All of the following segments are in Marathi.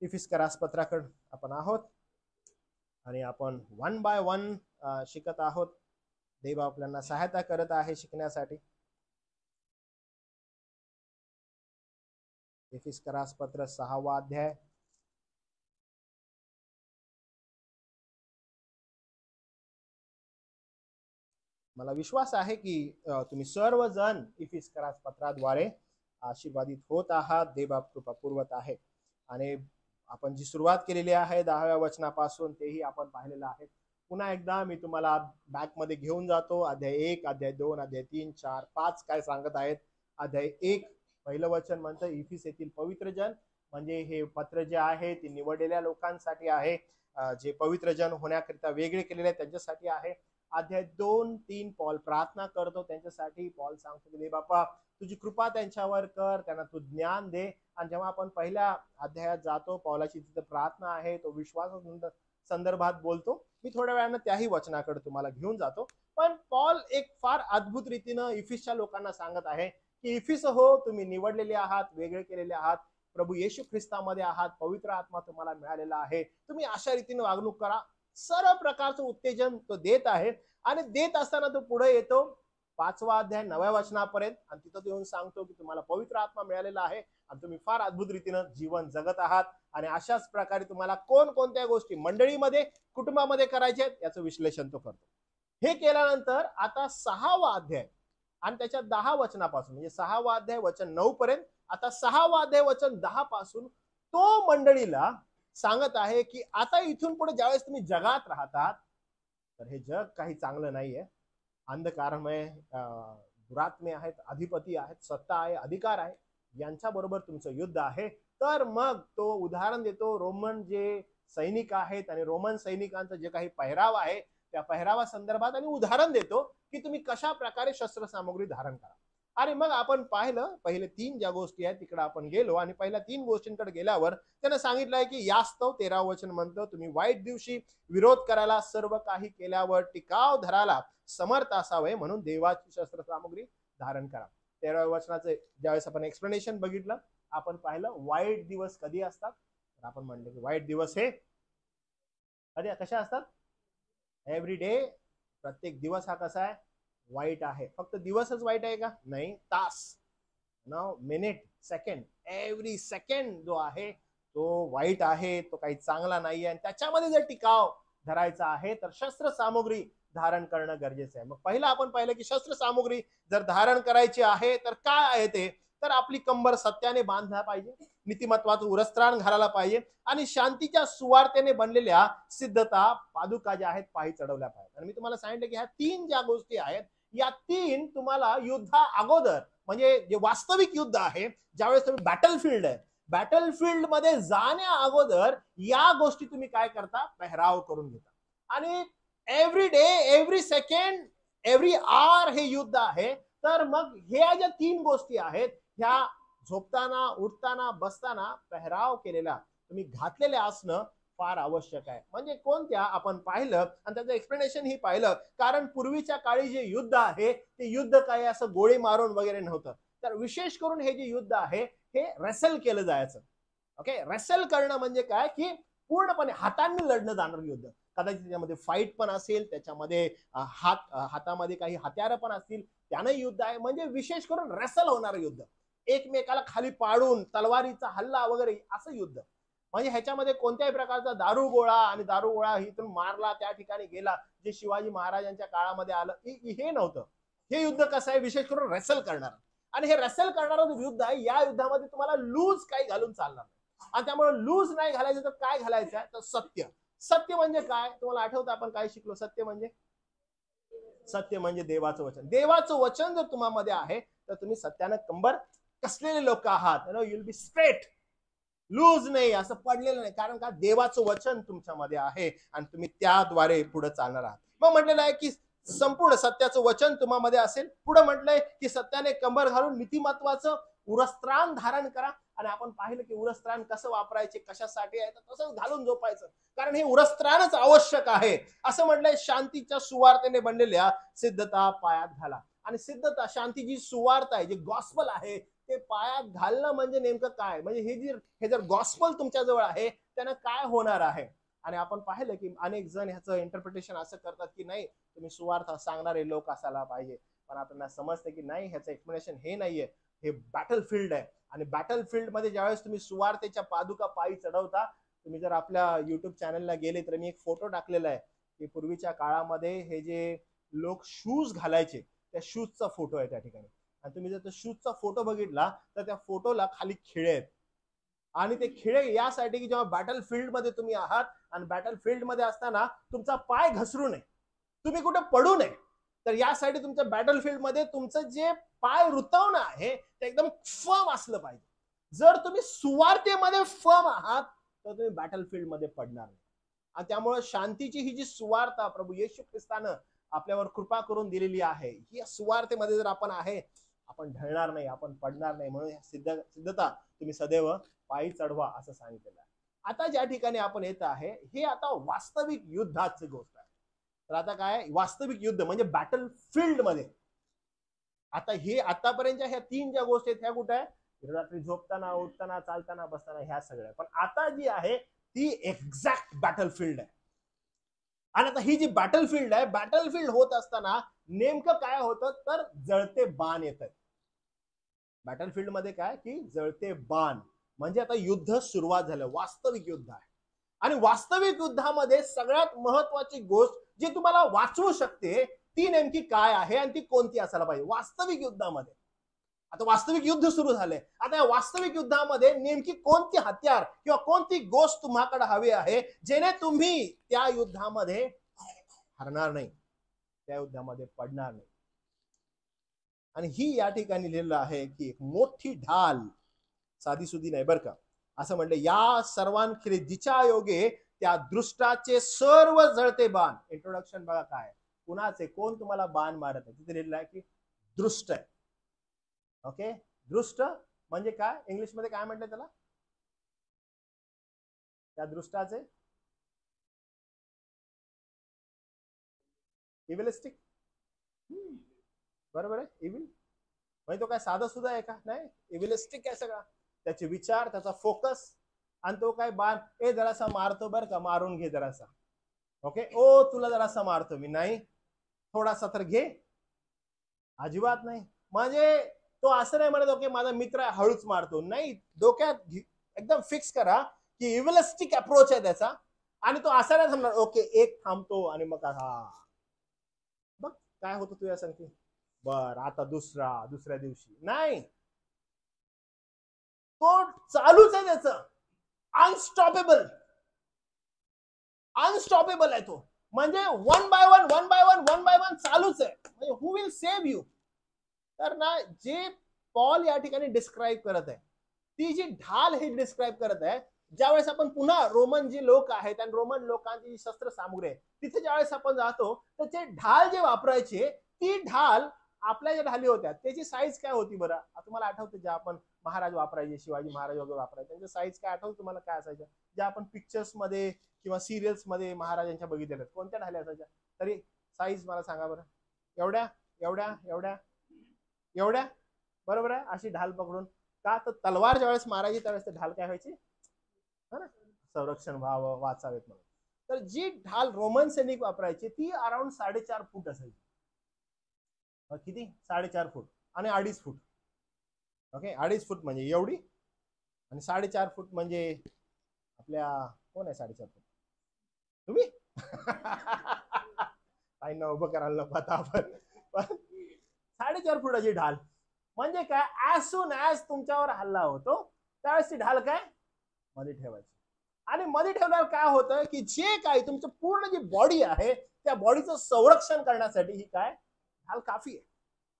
इफिस्करास पत्राकडे आपण आहोत आणि आपण 1 बाय 1 शिकत आहोत. देव आपल्याला सहायता करत आहे शिकण्यासाठी. इफिस्करास पत्र 6वा अध्याय. मला विश्वास आहे की तुम्ही सर्वजण इफिस्करास पत्राद्वारे आशीर्वादित होत आहात. देव कृपा पुरवत आहे. आणि आपण जी सुरुवात केलेली आहे 10व्या वचनापासून तेही आपण पाहिलेलं आहे. पुन्हा एकदा मी तुम्हाला बॅक मध्ये घेऊन जातो. अध्याय 1, अध्याय 2, अध्याय 3, 4, 5 काय सांगत आहेत. अध्याय 1 पहिलं वचन म्हणतं इफिस येथील पवित्र जन, म्हणजे हे पत्र जे आहे ते निवडलेल्या लोकांसाठी आहे, जे पवित्र जन होण्याकरिता वेगळे केलेले आहेत त्यांच्यासाठी आहे. अध्याय 2, 3 पॉल प्रार्थना करतो त्यांच्यासाठी. पॉल सांगतो की बापा तुझी कृपा त्यांच्यावर कर, त्यांना तू ज्ञान दे. आणि जेव्हा आपण पहिल्या अध्यायात जातो पौलाची तिथे प्रार्थना आहे, तो विश्वास संदर्भात बोलतो. मी थोड्या वेळानं त्याही वचनाकडे तुम्हाला घेऊन जातो. पण पॉल एक फार अद्भुत रीतीनं इफिसच्या लोकांना सांगत आहे की इफिस हो, तुम्ही निवडलेले आहात, वेगळे केलेले आहात, प्रभू येशू ख्रिस्तामध्ये आहात, पवित्र आत्मा तुम्हाला मिळालेला आहे, तुम्ही अशा रीतीने वागणूक करा. सर्व प्रकारचं उत्तेजन तो देत आहे. आणि देत असताना तो पुढे येतो 5वा अध्याय 9व्या वचनापर्यंत आणि तिथं येऊन सांगतो की तुम्हाला पवित्र आत्मा मिळालेला आहे आणि तुम्ही फार अद्भुत रीतीनं जीवन जगत आहात. आणि अशाच प्रकारे तुम्हाला कोणकोणत्या गोष्टी मंडळीमध्ये, कुटुंबामध्ये करायच्या आहेत याचं विश्लेषण तो करतो. हे केल्यानंतर आता 6वा अध्याय आणि त्याच्या 10 वचनापासून, म्हणजे 6वा अध्याय वचन 9 पर्यंत, आता 6वा अध्याय वचन 10 पासून तो मंडळीला सांगत आहे की आता इथून पुढे ज्यावेळेस तुम्ही जगात राहतात तर हे जग काही चांगलं नाहीये. अंधकारमय दुरात्मे आहेत, अधिपती आहेत, सत्ता आहे, अधिकार आहे, यांच्या बरोबर तुमचं युद्ध आहे. तर मग तो उदाहरण देतो रोमन जे सैनिक आहेत आणि रोमन सैनिकांचं जे काही पहिराव आहे त्या पहिरावा संदर्भात आणि उदाहरण देतो की तुम्ही कशा प्रकारे शस्त्रसामुग्री धारण करा. आणि मग आपण पाहिलं पहिले 3 ज्या गोष्टी आहेत तिकडे आपण गेलो आणि पहिल्या 3 गोष्टींकडे गेल्यावर त्यानं सांगितलंय की यास्तव 13 वचन म्हणतं तुम्ही वाईट दिवशी विरोध करायला, सर्व काही केल्यावर टिकाव धरायला समर्थ असावे म्हणून देवाची शस्त्रसामुग्री धारण करा. 13व्या वचनाचं ज्यावेळेस आपण एक्सप्लेनेशन बघितलं आपण पाहिलं वाईट दिवस कधी असतात. तर आपण म्हणले की वाईट दिवस हे कधी कशा असतात, एव्हरी डे. प्रत्येक दिवस हा कसा आहे, वाईट आहे. फक्त दिवसच वाईट आहे का, नाही, तास, मिनिट, सेकंड, एव्हरी सेकंड जो आहे तो वाईट आहे, तो काही चांगला नाही आहे. त्याच्यामध्ये जर टिकाव धरायचा आहे तर शस्त्र सामुग्री धारण करणं गरजेचं आहे. मग पहिला आपण पाहिलं की शस्त्र सामुग्री जर धारण करायची आहे तर काय आहे ते, तर आपली कंबर सत्याने बांधला पाहिजे, नीतिमत्वाचं उरस्त्राण घालायला पाहिजे आणि शांतीच्या सुवार्तेने बनलेल्या सिद्धता पादुका ज्या आहेत पायी चढवल्या पाहिजे. आणि मी तुम्हाला सांगितलं की ह्या 3 ज्या गोष्टी आहेत या 3 तुम्हाला युद्धा अगोदर, म्हणजे जे वास्तविक युद्ध आहे, ज्यावेळेस तुम्ही बॅटलफील्ड आहे, बॅटलफील्ड मध्ये जाण्या अगोदर या गोष्टी तुम्ही काय करता, पेहराव करून घेता. आणि every day, every second, every hour हे युद्ध आहे. तर मग ह्या ज्या 3 गोष्टी आहेत ह्या झोपताना, उठताना, बसताना पेहराव केलेला तुम्ही घातलेल्या असणं फार आवश्यक आहे. म्हणजे कोणत्या आपण पाहिलं आणि त्याचं एक्सप्लेनेशन ही पाहिलं. कारण पूर्वीच्या काळी जे युद्ध आहे ते युद्ध काय असं गोळी मारून वगैरे नव्हतं. तर विशेष करून हे जे युद्ध आहे हे रेसल केलं जायचं. ओके, रेसल करणं म्हणजे काय की पूर्णपणे हातांनी लढणं जाणार युद्ध. कदाचित त्याच्यामध्ये फाईट पण असेल, त्याच्यामध्ये हातामध्ये काही हत्यारं पण असतील, त्यानं युद्ध आहे. म्हणजे विशेष करून रेसल होणार युद्ध, एकमेकाला खाली पाडून तलवारीचा हल्ला वगैरे असं युद्ध. म्हणजे ह्याच्यामध्ये कोणत्याही प्रकारचा दारुगोळा आणि दारुगोळा इथून मारला त्या ठिकाणी गेला जे शिवाजी महाराजांच्या काळामध्ये आलं हे नव्हतं. हे युद्ध कसं आहे, विशेष करून रेसल करणार. आणि हे रेसल करणारं जो युद्ध आहे या युद्धामध्ये तुम्हाला लूज काही घालून चालणार नाही. आणि त्यामुळे लूज नाही घालायचं तर काय घालायचं आहे, तर सत्य. सत्य म्हणजे काय, तुम्हाला आठवतं आपण काय शिकलो. सत्य म्हणजे देवाचं वचन. देवाचं वचन जर तुम्हाला आहे तर तुम्ही सत्यानं कंबर कसलेले लोक आहात. You will be straight, loose नाही, असं पडलेलं नाही. कारण का, देवाचं वचन तुमच्यामध्ये आहे आणि तुम्ही त्याद्वारे पुढे चालणार आहात. मग म्हटलेलं आहे की संपूर्ण सत्याचं वचन तुम्हाला असेल. पुढे म्हटलंय की सत्याने कंबर घालून नीतिमत्वाचं उरस्त्राण धारण करा. आणि आपण पाहिलं की उरस्त्राण कसं वापरायचे, कशासाठी आहे, तर तसंच घालून झोपायचं. कारण हे उरस्त्राणच आवश्यक आहे. असं म्हटलंय शांतीच्या सुवार्तेने बनलेल्या सिद्धता पायात घाला. आणि सिद्धता, शांती जी सुवार्ता आहे, जे गॉस्पल आहे ते पायात घालणं म्हणजे नेमकं काय, म्हणजे हे जर गॉस्पल तुमच्या जवळ आहे त्यानं काय होणार आहे. आणि आपण पाहिलं की अनेक जण ह्याचं इंटरप्रिटेशन असं करतात की नाही तुम्ही सुवार्थ सांगणारे लोक असायला पाहिजे, पण आपल्याला समजतं की नाही, ह्याचं एक्सप्लेनेशन हे नाहीये, हे बॅटल फील्ड आहे. आणि बॅटल फील्ड मध्ये ज्यावेळेस तुम्ही सुवार्थेच्या पादुका पायी चढवता, तुम्ही जर आपल्या युट्यूब चॅनलला गेले तर मी एक फोटो टाकलेला आहे की पूर्वीच्या काळामध्ये हे जे लोक शूज घालायचे त्या शूजचा फोटो आहे त्या ठिकाणी. आणि तुम्ही जर तो शूजचा फोटो बघितला तर त्या फोटोला खाली खिळे आहेत. आणि ते खिळे यासाठी की जेव्हा बॅटल फील्ड मध्ये तुम्ही आहात आणि बॅटल फील्ड मध्ये असताना तुमचा पाय घसरू नये, तुम्ही कुठे पडू नये, तर यासाठी तुमच्या बॅटल फील्ड मध्ये तुमचं जे पाय रुतवणं आहे ते एकदम फर्म असलं पाहिजे. जर तुम्ही सुवार्थेमध्ये फर्म आहात तर तुम्ही बॅटल फील्ड मध्ये पडणार नाही. आणि त्यामुळे शांतीची ही जी सुवार्ता प्रभू येशू ख्रिस्तानं आपल्यावर कृपा करून दिलेली आहे, ही सुवार्थेमध्ये जर आपण आहे, आपण ढळणार नाही, आपण पडणार नाही. म्हणून सिद्धता तुम्ही सदैव पायी चढवा असं सांगितलेलं आहे. आता ज्या ठिकाणी आपण येत आहे हे आता वास्तविक युद्धाची गोष्ट आहे. तर आता काय वास्तविक युद्ध म्हणजे बॅटल फील्ड मध्ये. आता हे आतापर्यंतच्या ह्या 3 ज्या गोष्टी आहेत ह्या कुठे आहे, रात्री झोपताना, उठताना, चालताना, बसताना, ह्या सगळ्या. पण आता जी आहे ती एक्झॅक्ट बॅटल फील्ड आहे. आणि आता ही जी बॅटल फील्ड आहे, बॅटल फील्ड होत असताना नेमकं काय होतं तर जळते बाण येत आहेत. बॅटल फील्ड मध्ये काय की जळते बाण म्हणजे आता युद्ध सुरुवात झालं, वास्तविक युद्ध आहे. आणि वास्तविक युद्धामध्ये सगळ्यात महत्वाची गोष्ट जी तुम्हाला वाचवू शकते ती नेमकी काय आहे आणि ती कोणती असायला पाहिजे वास्तविक युद्धामध्ये. आता वास्तविक युद्ध सुरू झालंय. आता या वास्तविक युद्धामध्ये नेमकी कोणती हत्यार किंवा कोणती गोष्ट तुम्हाकडे हवी आहे जेणे तुम्ही त्या युद्धामध्ये हरणार नाही, त्या युद्धामध्ये पडणार नाही. आणि ही या ठिकाणी लिहिलेलं आहे की एक मोठी ढाल, साधी सुधी नाही बरं का, असं म्हणलं या सर्वांखेरीज जिच्या योगे त्या दृष्टाचे सर्व जळते बाण. इंट्रोडक्शन बघा काय, कुणाचे, कोण तुम्हाला बाण मारत आहे, तिथे लिहिलेलं आहे की दृष्ट आहे. ओके, दृष्ट म्हणजे काय, इंग्लिश मध्ये काय म्हटलं त्याला, त्या दृष्टाचे इव्हिलिस्टिक. बरोबर आहे, इव्हिल म्हणजे तो काय साधा सुद्धा आहे का, नाही, इव्हिलिस्टिक आहे सगळा. त्याचे विचार, त्याचा फोकस, आणि तो काय बाण ए जरासा मारतो बरं का, मारून घे जरासा. ओके, ओ तुला जरासा मारतो मी, नाही थोडासा तर घे, अजिबात नाही. म्हणजे तो असं नाही म्हणत ओके माझा मित्र आहे हळूच मारतो, नाही, डोक्यात एकदम फिक्स करा की इव्हिलिस्टिक अप्रोच आहे त्याचा. आणि तो असं नाही थांबणार ओके एक थांबतो आणि मग हा बघ काय होतं तुझ्या सांगते, बर आता दुसऱ्या दिवशी, नाही, तो चालूच आहे त्याचं, अनस्टॉपेबल, अनस्टॉपेबल आहे तो. म्हणजे वन बाय वन चालूच आहे. म्हणजे हु विल सेव्ह यू. तर ना जे पॉल या ठिकाणी डिस्क्राईब करत आहे ती जी ढाल हे डिस्क्राईब करत आहे. ज्यावेळेस आपण पुन्हा रोमन जे लोक आहेत आणि रोमन लोकांची जी शस्त्र सामुग्री आहे तिथे ज्यावेळेस आपण जातो तर ते ढाल जे वापरायचे ती ढाल आपल्या ज्या ढाली होत्या त्याची साईज काय होती बरं, तुम्हाला आठवतं ज्या आपण महाराज वापरायचे, शिवाजी महाराज वगैरे वापरायचे, त्यांची साईज काय आठवतं तुम्हाला काय असायच्या, ज्या आपण पिक्चर्स मध्ये किंवा सिरियल्स मध्ये महाराजांच्या बघितलेल्या कोणत्या ढाल्या असायच्या, तरी साईज मला सांगा बरं. एवढ्या एवढ्या एवढ्या एवढ्या, बरोबर आहे, अशी ढाल पकडून. का तर तलवार ज्यावेळेस मारायची त्यावेळेस ते ढाल काय व्हायची, संरक्षण व्हावं, वाचावेत म्हणून. तर जी ढाल रोमन सैनिक वापरायची ती अराउंड 4.5 फूट असायची. किती, 4.5 फूट आणि 2.5 फूट. ओके, 2.5 फूट म्हणजे एवढी आणि 4.5 फूट म्हणजे आपल्या, कोण आहे 4.5 फूट, तुम्ही काही न उभं करायला नको आता आपण. 4.5 फुटाची ढाल म्हणजे काय, ऍज सून ऍज तुमच्यावर हल्ला होतो त्यावेळेस ती ढाल काय मध्ये ठेवायची. आणि मध्ये ठेवल्यावर काय होतं की जे काही तुमचं पूर्ण जी बॉडी आहे त्या बॉडीचं संरक्षण करण्यासाठी ही काय ढाल काफी आहे.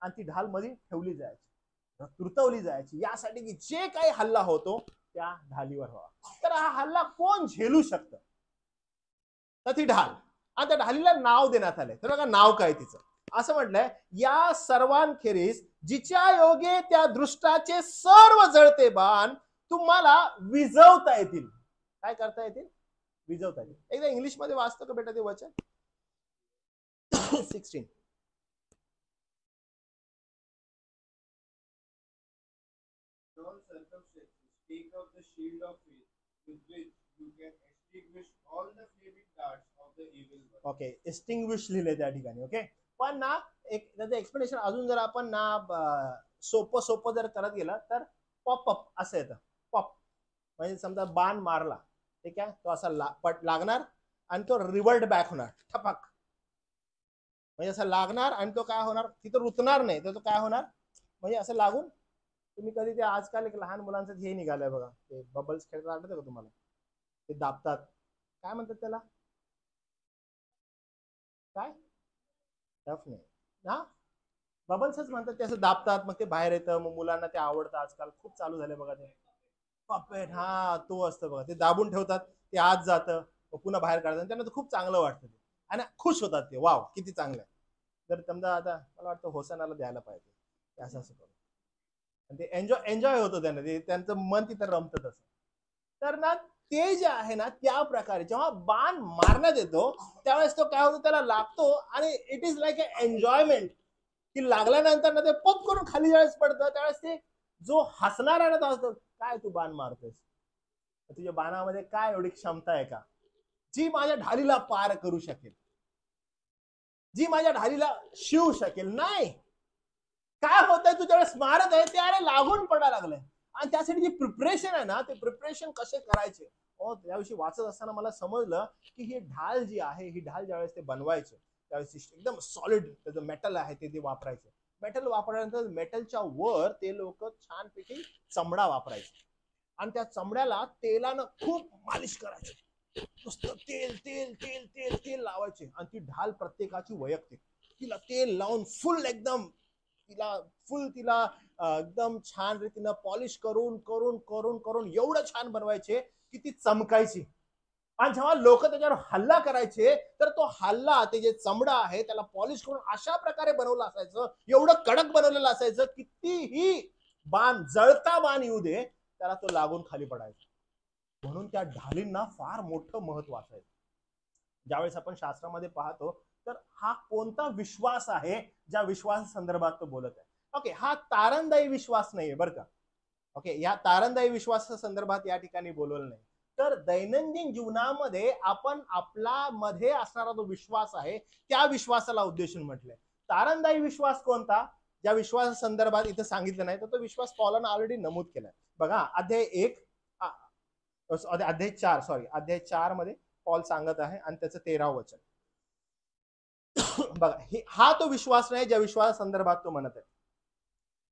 आणि ती ढाल मध्ये ठेवली जायची, तुरतवली जायची, यासाठी की जे काही हल्ला होतो त्या ढालीवर व्हावा. तर हा हल्ला कोण झेलू शकतं, तर ती ढाल. आणि त्या ढालीला नाव देण्यात आलंय. तर बघा नाव काय तिचं, असं म्हटलंय या सर्वांखेरीज जिच्या योगे त्या दृष्टाचे सर्व जळते बाण तुम्हाला विझवता येतील. काय करता येतील, विझवता येतील. एकदा इंग्लिश मध्ये वाचतो का बेटा ते वचन 16. take up the shield of faith with which you can extinguish all the flaming darts of the evil one. Okay, extinguish लिहिले त्या ठिकाणी. ओके, पण ना एक त्याचं एक्सप्लेनेशन अजून जर आपण ना सोपं सोपं जर करत गेलं तर पॉपअप असं येतं. पॉप म्हणजे समजा बाण मारला, ठीक आहे, तो असा लागणार आणि तो रिव्हर्ट बॅक होणार ठपाक. म्हणजे असं लागणार आणि तो काय होणार, तिथं रुतणार नाही, तर तो काय होणार म्हणजे असं लागून. तुम्ही कधी ते आजकाल एक लहान मुलांचं हे निघालंय बघा, ते बबल्स खेळतात, आठवतं का तुम्हाला? ते दाबतात, काय म्हणतात त्याला, काय टफ नाही ना, बबल्सच म्हणतात. ते असं दाबतात, मग ते बाहेर येतं, मग मुलांना ते आवडतं. आजकाल खूप चालू झाले बघा ते पपेट. हा, तो असतं बघा, ते दाबून ठेवतात, ते आत जातं, मग पुन्हा बाहेर काढतात. त्यांना खूप चांगलं वाटतं ते आणि खुश होतात ते, वाव किती चांगलं आहे. जर समजा आता मला वाटतं होसनाला द्यायला पाहिजे असं असं करून, आणि ते एन्जॉय होतं त्यांना, ते त्यांचं मन तिथं रमतं तसं. तर ना ते जे आहे ना, त्या प्रकारे जेव्हा बाण मारण्यात येतो त्यावेळेस तो काय होतो, त्याला लागतो आणि it is like a enjoyment, की लागल्यानंतर ना ते पप करून खाली ज्यावेळेस पडतं त्यावेळेस ते जो हसणारा ना तो असतो, काय तू बाण मारतोस, तुझ्या बाणामध्ये काय एवढी क्षमता आहे का, जी माझ्या ढालीला पार करू शकेल, जी माझ्या ढालीला शिवू शकेल. नाही, काय होतंय, तू ज्यावेळेस मारत आहे ते अरे लागून पडायला लागलंय. आणि त्यासाठी जी प्रिपरेशन आहे ना, ते प्रिपरेशन कसे करायचे, त्याविषयी वाचत असताना मला समजलं की ही ढाल जी आहे, ही ढाल ज्यावेळेस ते बनवायचे त्यावेळेस एकदम सॉलिड त्याचं मेटल आहे ते वापरायचे. मेटल वापरल्यानंतर मेटलच्या वर ते लोक छानपैकी चमडा वापरायचे आणि त्या चमड्याला तेलानं खूप मालिश करायचे, नुसतं तेल तेल तेल तेल तेल लावायचे. आणि ती ढाल प्रत्येकाची वैयक्तिक, तिला तेल लावून फुल एकदम तिला एकदम छान रीतीनं पॉलिश करून करून करून करून एवढं छान बनवायचे की ती चमकायची. आणि जेव्हा लोक त्याच्यावर हल्ला करायचे तर तो हल्ला, ते जे चमडा आहे त्याला पॉलिश करून अशा प्रकारे बनवलं असायचं, एवढं कडक बनवलेलं असायचं, कितीही बाण, जळता बाण येऊ दे, त्याला तो लागून खाली पडायचा. म्हणून त्या ढालींना फार मोठं महत्व असायचं. ज्यावेळेस आपण शास्त्रामध्ये पाहतो तर हा कोणता विश्वास आहे ज्या विश्वास संदर्भात तो बोलत आहे. ओके, हा तारणदायी विश्वास नाहीये बरं का. ओके, या तारणदायी विश्वासा संदर्भात या ठिकाणी बोलवलं नाही. तर दैनंदिन जीवनामध्ये आपण आपला मध्ये असणारा जो विश्वास आहे त्या विश्वासाला उद्देशून म्हटलंय. तारणदायी विश्वास कोणता, ज्या विश्वासा संदर्भात इथे सांगितलं नाही, तर तो विश्वास पॉलनं ऑलरेडी नमूद केलाय. बघा अध्याय 4 मध्ये पॉल सांगत आहे आणि त्याचं 13वं वचन बघा. हा तो विश्वास नाही ज्या विश्वासा संदर्भात तो म्हणत आहे.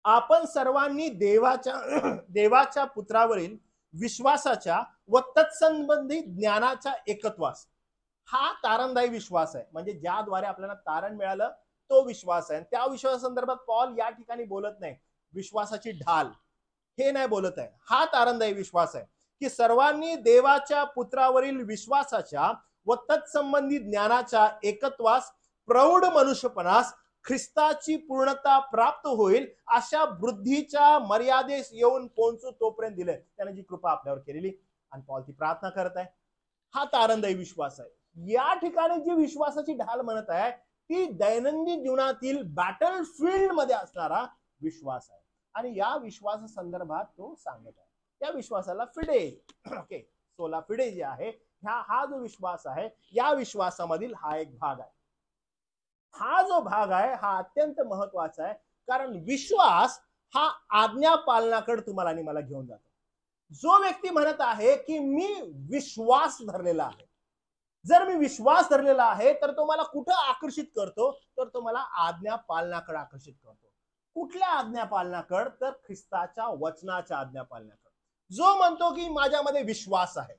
आपण सर्वांनी देवाच्या पुत्रावरील विश्वासाच्या व तत्संबंधी ज्ञानाच्या एकत्वास, हा तारणदायी विश्वास आहे. म्हणजे ज्याद्वारे आपल्याला तारण मिळालं तो विश्वास आहे. त्या विश्वासासंदर्भात पॉल या ठिकाणी बोलत नाही विश्वासाची ढाल, हे नाही बोलत आहे. हा तारणदायी विश्वास आहे की सर्वांनी देवाच्या पुत्रावरील विश्वासाच्या व तत्संबंधी ज्ञानाच्या एकत्वास प्रौढ मनुष्यपणास ख्रिस्ताची पूर्णता प्राप्त होईल अशा बुद्धीच्या मर्यादेस येऊन पोहोचू तोपर्यंत दिले, त्याने जी कृपा आपल्यावर केलेली. आणि पॉल ती प्रार्थना करत आहे. हा तारणदायी विश्वास आहे. या ठिकाणी जी विश्वासाची ढाल म्हणत आहे ती दैनंदिन जीवनातील बॅटल फील्ड मध्ये असणारा विश्वास आहे. आणि या विश्वासा संदर्भात तो सांगत आहे. या विश्वासाला फिडे, ओके, सोला फिडे जे आहे, हा जो विश्वास आहे या विश्वासामधील हा एक भाग आहे. हा जो भाग आहे हा अत्यंत महत्वाचा आहे, कारण विश्वास हा आज्ञा पालनाकडे तुम्हाला आणि मला घेऊन जातो. जो व्यक्ती म्हणत आहे की मी विश्वास धरलेला आहे, जर मी विश्वास धरलेला आहे तर तो मला कुठं आकर्षित करतो, तर तो मला आज्ञा पालनाकडे आकर्षित करतो. कुठल्या आज्ञा पालनाकडे, तर ख्रिस्ताच्या वचनाच्या आज्ञा पालनाकडे. जो म्हणतो की माझ्यामध्ये विश्वास आहे,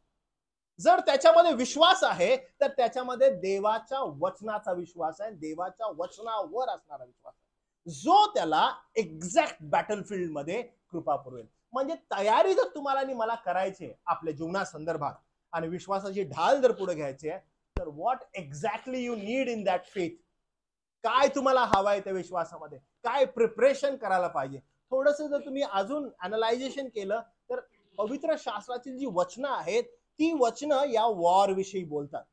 जर त्याच्यामध्ये विश्वास आहे तर त्याच्यामध्ये देवाच्या वचनाचा विश्वास आहे, देवाच्या वचनावर असणारा विश्वास आहे, जो त्याला एक्झॅक्ट बॅटलफील्ड मध्ये कृपा पुरवेल. म्हणजे तयारी जर तुम्हाला आणि मला करायची आपल्या जीवनासंदर्भात आणि विश्वासाची ढाल जर पुढे घ्यायची आहे, तर what exactly you need in that faith, काय तुम्हाला हवाय त्या विश्वासामध्ये, काय प्रिपरेशन करायला पाहिजे. थोडंसं जर तुम्ही अजून अनालायझेशन केलं तर पवित्र शास्त्राची जी वचनं आहेत ती वचनं या वॉर विषयी बोलतात,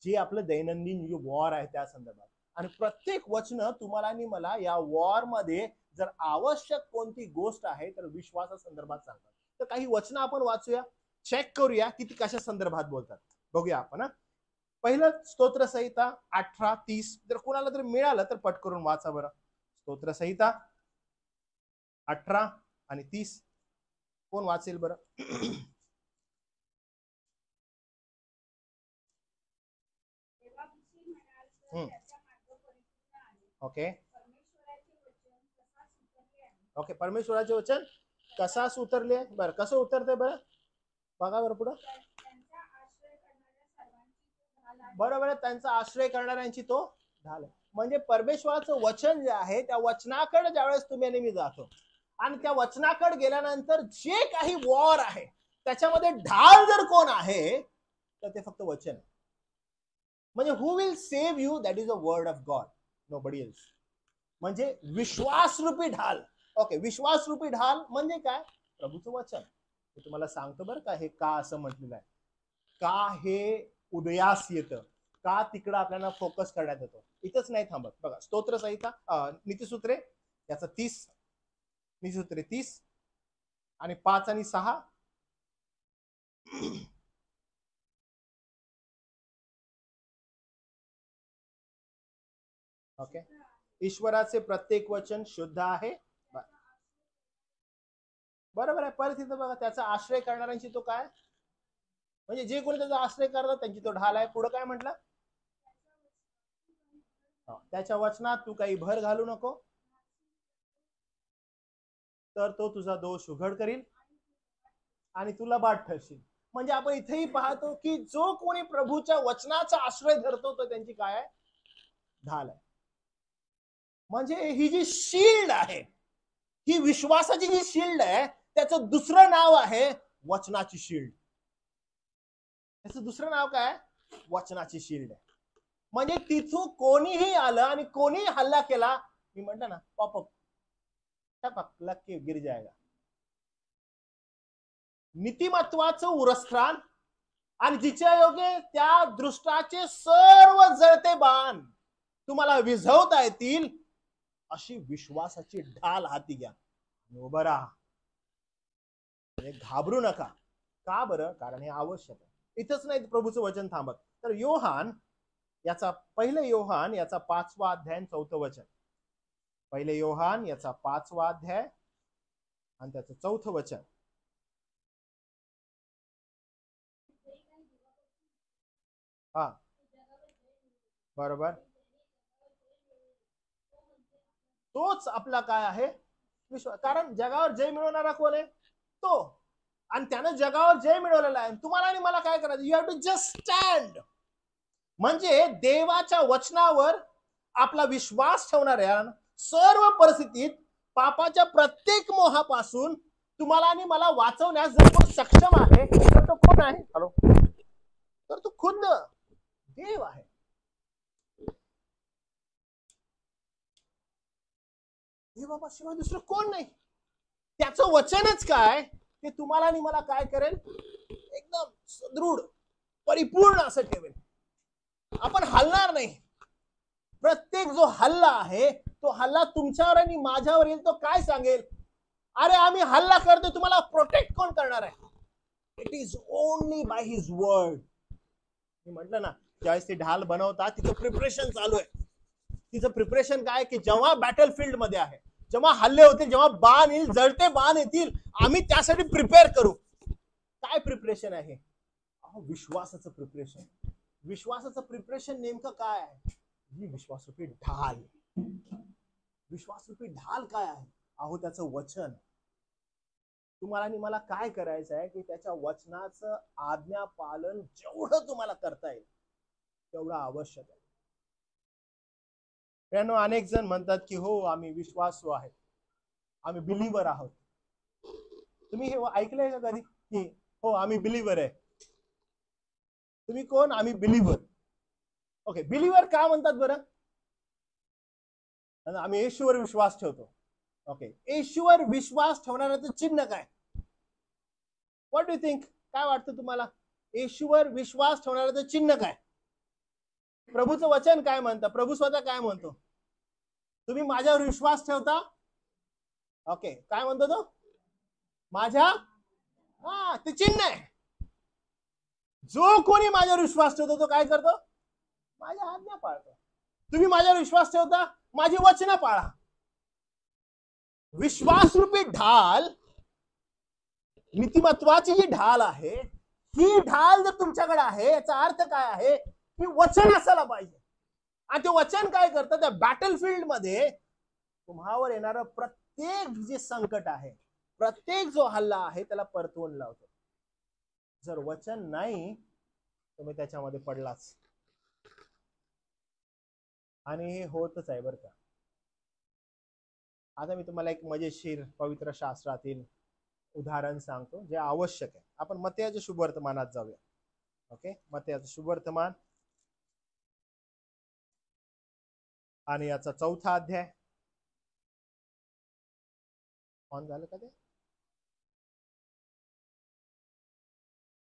जे आपलं दैनंदिन जे वॉर आहे त्या संदर्भात. आणि प्रत्येक वचनं तुम्हाला आणि मला या वॉर मध्ये जर आवश्यक कोणती गोष्ट आहे तर विश्वासा संदर्भात सांगतात. तर काही वचनं आपण वाचूया, चेक करूया की ती कशा संदर्भात बोलतात. बघूया आपण. पहिलं स्तोत्रसंहिता 18:30. जर कोणाला जर मिळालं तर पट करून वाचा बरं. स्तोत्रसंहिता 18 आणि 30. कोण वाचेल बरं? Okay okay. परमेश्वराचे वचन कसाच उतरले. बरं, कसं उतरते बरं? बघा बरं पुढं. बरोबर, त्यांचा आश्रय करणाऱ्यांची तो ढाल आहे. म्हणजे परमेश्वराचं वचन जे आहे त्या वचनाकडे ज्यावेळेस तुम्ही नेहमी जातो आणि त्या वचनाकडे गेल्यानंतर जे काही वॉर आहे त्याच्यामध्ये ढाल जर कोण आहे तर ते फक्त वचन. म्हणजे who will save you, that is a word of God, nobody else. म्हणजे विश्वासरूपी ढाल. ओके, विश्वासरूपी ढाल म्हणजे काय? प्रभूचं वचन. मी तुम्हाला सांगतो बरं का हे का असं म्हटलेलं आहे, का हे उदयास येतं, का तिकडं आपल्याला फोकस करण्यात येतो. इथंच नाही थांबत. बघा स्तोत्रसंहिता नीतिसूत्रे याचा 30, नीतिसूत्रे 30 आणि 5 आणि 6. ओके, ईश्वराचे प्रत्येक वचन शुद्ध आहे. बरोबर आहे. परत इथं बघा, त्याचा आश्रय करणाऱ्यांची तो काय, म्हणजे जे कोणी त्याचा आश्रय करतात त्यांची तो ढाल आहे. पुढे काय म्हटलं? त्याच्या वचनात तू काही भर घालू नको, तर तो तुझा दोष उघड करील आणि तुला बाट ठरशील. म्हणजे आपण इथेही पाहतो की जो कोणी प्रभूच्या वचनाचा आश्रय धरतो तो त्यांची काय आहे? ढाल आहे. म्हणजे ही जी शिल्ड आहे, ही विश्वासाची जी शिल्ड आहे, त्याचं दुसरं नाव आहे वचनाची शिल्ड. त्याचं दुसरं नाव काय? वचनाची शिल्ड आहे. म्हणजे तिथून कोणीही आलं आणि कोणी हल्ला केला, मी म्हणतो ना, पॉपअप टपक लग के गिर जाएगा. नीतिमत्वाचं उरस्थान आणि जिच्या योगे त्या दृष्टाचे सर्व जळते बाण तुम्हाला विझवता येतील अशी विश्वासाची ढाल हाती घ्या, उभं राहा. घाबरू नका. का बरं? कारण हे आवश्यक आहे. इथंच नाही प्रभूचं वचन थांबत. तर योहान याचा, पहिले योहान याचा 5वा अध्याय 4थं वचन. पहिले योहान याचा 5वा अध्याय आणि त्याचं 4थं वचन. हा बरोबर, तोच आपला काय आहे? विश्वास. कारण जगावर जय मिळवणारा कोण आहे? तो. आणि त्यानं जगावर जय मिळवलेला आहे. तुम्हाला आणि मला काय करायचं? You have to just stand. म्हणजे देवाच्या वचनावर आपला विश्वास ठेवणाऱ्या सर्व परिस्थितीत पापाच्या प्रत्येक मोहापासून तुम्हाला आणि मला वाचवण्यास जर कोण सक्षम आहे तर तो कोण आहे? हॅलो, तर तो खुद्द देव आहे. देवाशिवाय दुसरं कोण नाही. त्याचं वचनच काय ते तुम्हाला आणि मला काय करेल? एकदम सदृढ परिपूर्ण असं ठेवेल. आपण हलणार नाही. प्रत्येक जो हल्ला आहे तो हल्ला तुमच्यावर आणि माझ्यावर येईल. तो काय सांगेल? अरे आम्ही हल्ला करतो, तुम्हाला प्रोटेक्ट कोण करणार आहे? It is only by his word. मी म्हटलं ना, ज्यावेळेस ते ढाल बनवतात तिचं प्रिपरेशन चालू आहे. तिचं प्रिपरेशन काय की जेव्हा बॅटल फील्ड मध्ये आहे, जेव्हा हल्ले होतील, जेव्हा बाण येईल, जळते बाण येतील, आम्ही त्यासाठी प्रिपेअर करू. काय प्रिपरेशन आहे? विश्वासाचं प्रिपरेशन. विश्वासाचं प्रिपरेशन नेमकं काय आहे? ही विश्वासरूपी ढाल. विश्वासरूपी ढाल काय आहे? अहो त्याचं वचन. तुम्हाला आणि मला काय करायचं आहे की त्याच्या वचनाचं आज्ञा पालन जेवढं तुम्हाला करता येईल तेवढं आवश्यक आहे. त्यानं अनेक जण म्हणतात की हो आम्ही विश्वासू आहे, आम्ही बिलीव्हर आहोत. तुम्ही हे ऐकलंय का कधी की हो आम्ही बिलीव्हर आहे? तुम्ही कोण? आम्ही बिलीव्हर. ओके, बिलीव्हर का म्हणतात बरं? आम्ही येशूवर विश्वास ठेवतो. ओके, येशूवर विश्वास ठेवणाऱ्याचं चिन्ह काय? What do think? काय वाटतं तुम्हाला? येशूवर विश्वास ठेवणाऱ्याचं चिन्ह काय? प्रभूचं वचन काय म्हणतं? प्रभू स्वतः काय म्हणतो? तुम्ही माझ्यावर विश्वास ठेवता. ओके, काय म्हणतो तो? माझ्या हा, ते चिन्ह आहे. जो कोणी माझ्यावर विश्वास ठेवतो तो काय करतो? माझ्या आज्ञा पाळतो. तुम्ही माझ्यावर विश्वास ठेवता, माझी वचनं पाळा. विश्वासरूपी ढाल, नीतिमत्वाची जी ढाल आहे, ही ढाल जर तुमच्याकडे आहे, याचा अर्थ काय आहे की वचन असायला पाहिजे. आणि ते वचन काय करतं? त्या बॅटलफील्ड मध्ये तुम्हावर येणारं प्रत्येक जे संकट आहे, प्रत्येक जो हल्ला आहे, त्याला परतवून लावतो. जर वचन नाही तर मी त्याच्यामध्ये पडलाच. आणि हे होतच आहे बरं का. आता मी तुम्हाला एक मजेशीर पवित्र शास्त्रातील उदाहरण सांगतो जे आवश्यक आहे. आपण मत्तेच्या शुभवर्तमानात जाऊया. ओके, मत्तेचं शुभवर्तमान आणि याचा 4था अध्याय. ऑन झालं का ते?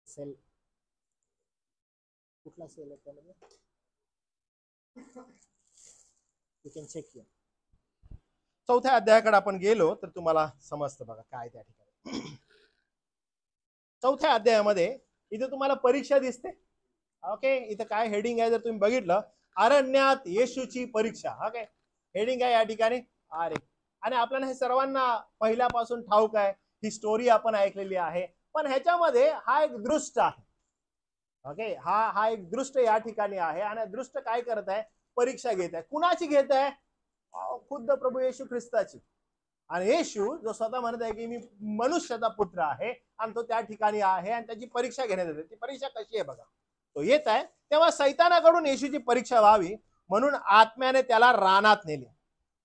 सेल कुठला सेल आहे त्यामध्ये? You can check here. 4थ्या अध्यायाकडे आपण गेलो तर तुम्हाला समजतं बघा काय त्या ठिकाणी. 4थ्या अध्यायामध्ये इथे तुम्हाला परीक्षा दिसते. ओके, इथं काय हेडिंग आहे जर तुम्ही बघितलं, अरण्यात येशूची परीक्षा. ओके, हेडिंग आहे या ठिकाणी. अरे, आणि आपल्याला हे सर्वांना पहिल्यापासून ठाऊक आहे, ही स्टोरी आपण ऐकलेली आहे. पण ह्याच्यामध्ये हा एक दृष्ट आहे. ओके, हा एक दृष्ट या ठिकाणी आहे. आणि दृष्ट काय करत आहे? परीक्षा घेत आहे. कुणाची घेत आहे? खुद्द प्रभू येशू ख्रिस्ताची. आणि येशू जो स्वतः म्हणत आहे की मी मनुष्याचा पुत्र आहे आणि तो त्या ठिकाणी आहे आणि त्याची परीक्षा घेण्यात येते. ती परीक्षा कशी आहे बघा. तो येत आहे तेव्हा सैतानाकडून येशूची परीक्षा व्हावी म्हणून आत्म्याने त्याला रानात नेले.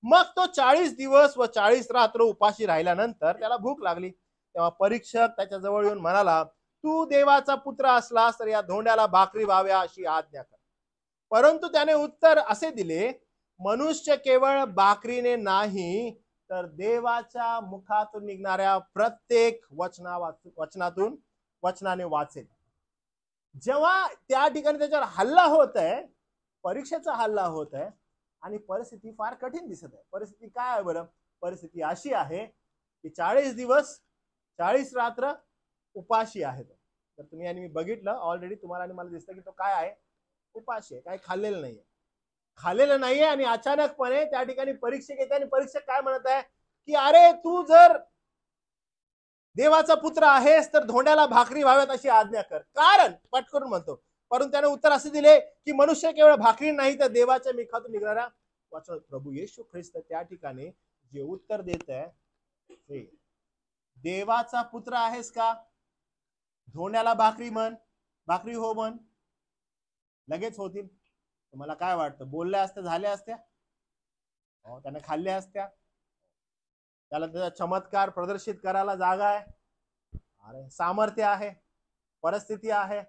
मग तो 40 दिवस व 40 रात्र उपाशी राहिल्यानंतर त्याला भूक लागली. तेव्हा परीक्षक त्याच्या जवळ येऊन म्हणाला, तू देवाचा पुत्र असलास तर या धोंड्याला भाकरी व्हाव्या अशी आज्ञा कर. परंतु त्याने उत्तर असे दिले, मनुष्य केवळ भाकरीने नाही तर देवाच्या मुखातून निघणाऱ्या प्रत्येक वचनाने वाचेल. जेव्हा त्या ठिकाणी त्याच्यावर हल्ला होत आहे, परीक्षेचा हल्ला होत आहे आणि परिस्थिती फार कठीण दिसत आहे. परिस्थिती काय आहे बरं? परिस्थिती अशी आहे की 40 दिवस 40 रात्र उपाशी आहेत. तर तुम्ही आणि मी बघितलं ऑलरेडी, तुम्हाला आणि मला दिसतं की तो काय आहे? उपाशी आहे, काही खाल्लेलं नाहीये. खाल्लेलं नाहीये आणि अचानकपणे त्या ठिकाणी परीक्षक येते आणि परीक्षक काय म्हणत आहे की अरे तू जर देवाचा पुत्र आहेस तर धोंड्याला भाकरी व्हाव्यात अशी आज्ञा कर. कारण पटकरून म्हणतो, परंतु त्याने उत्तर असे दिले की मनुष्य केवळ भाकरी नाही तर देवाच्या मुखातून निघणाऱ्या वचन. प्रभू येशू ख्रिस्त त्या ठिकाणी जे उत्तर देत आहे, देवाचा पुत्र आहेस का? धोंड्याला भाकरी म्हण, भाकरी हो म्हण, लगेच होतील. तुम्हाला काय वाटतं? बोलल्या असत्या, झाल्या असत्या, त्याने खाल्ल्या असत्या, त्याला त्याचा चमत्कार प्रदर्शित करायला जागा आहे, अरे सामर्थ्य आहे, परिस्थिती आहे.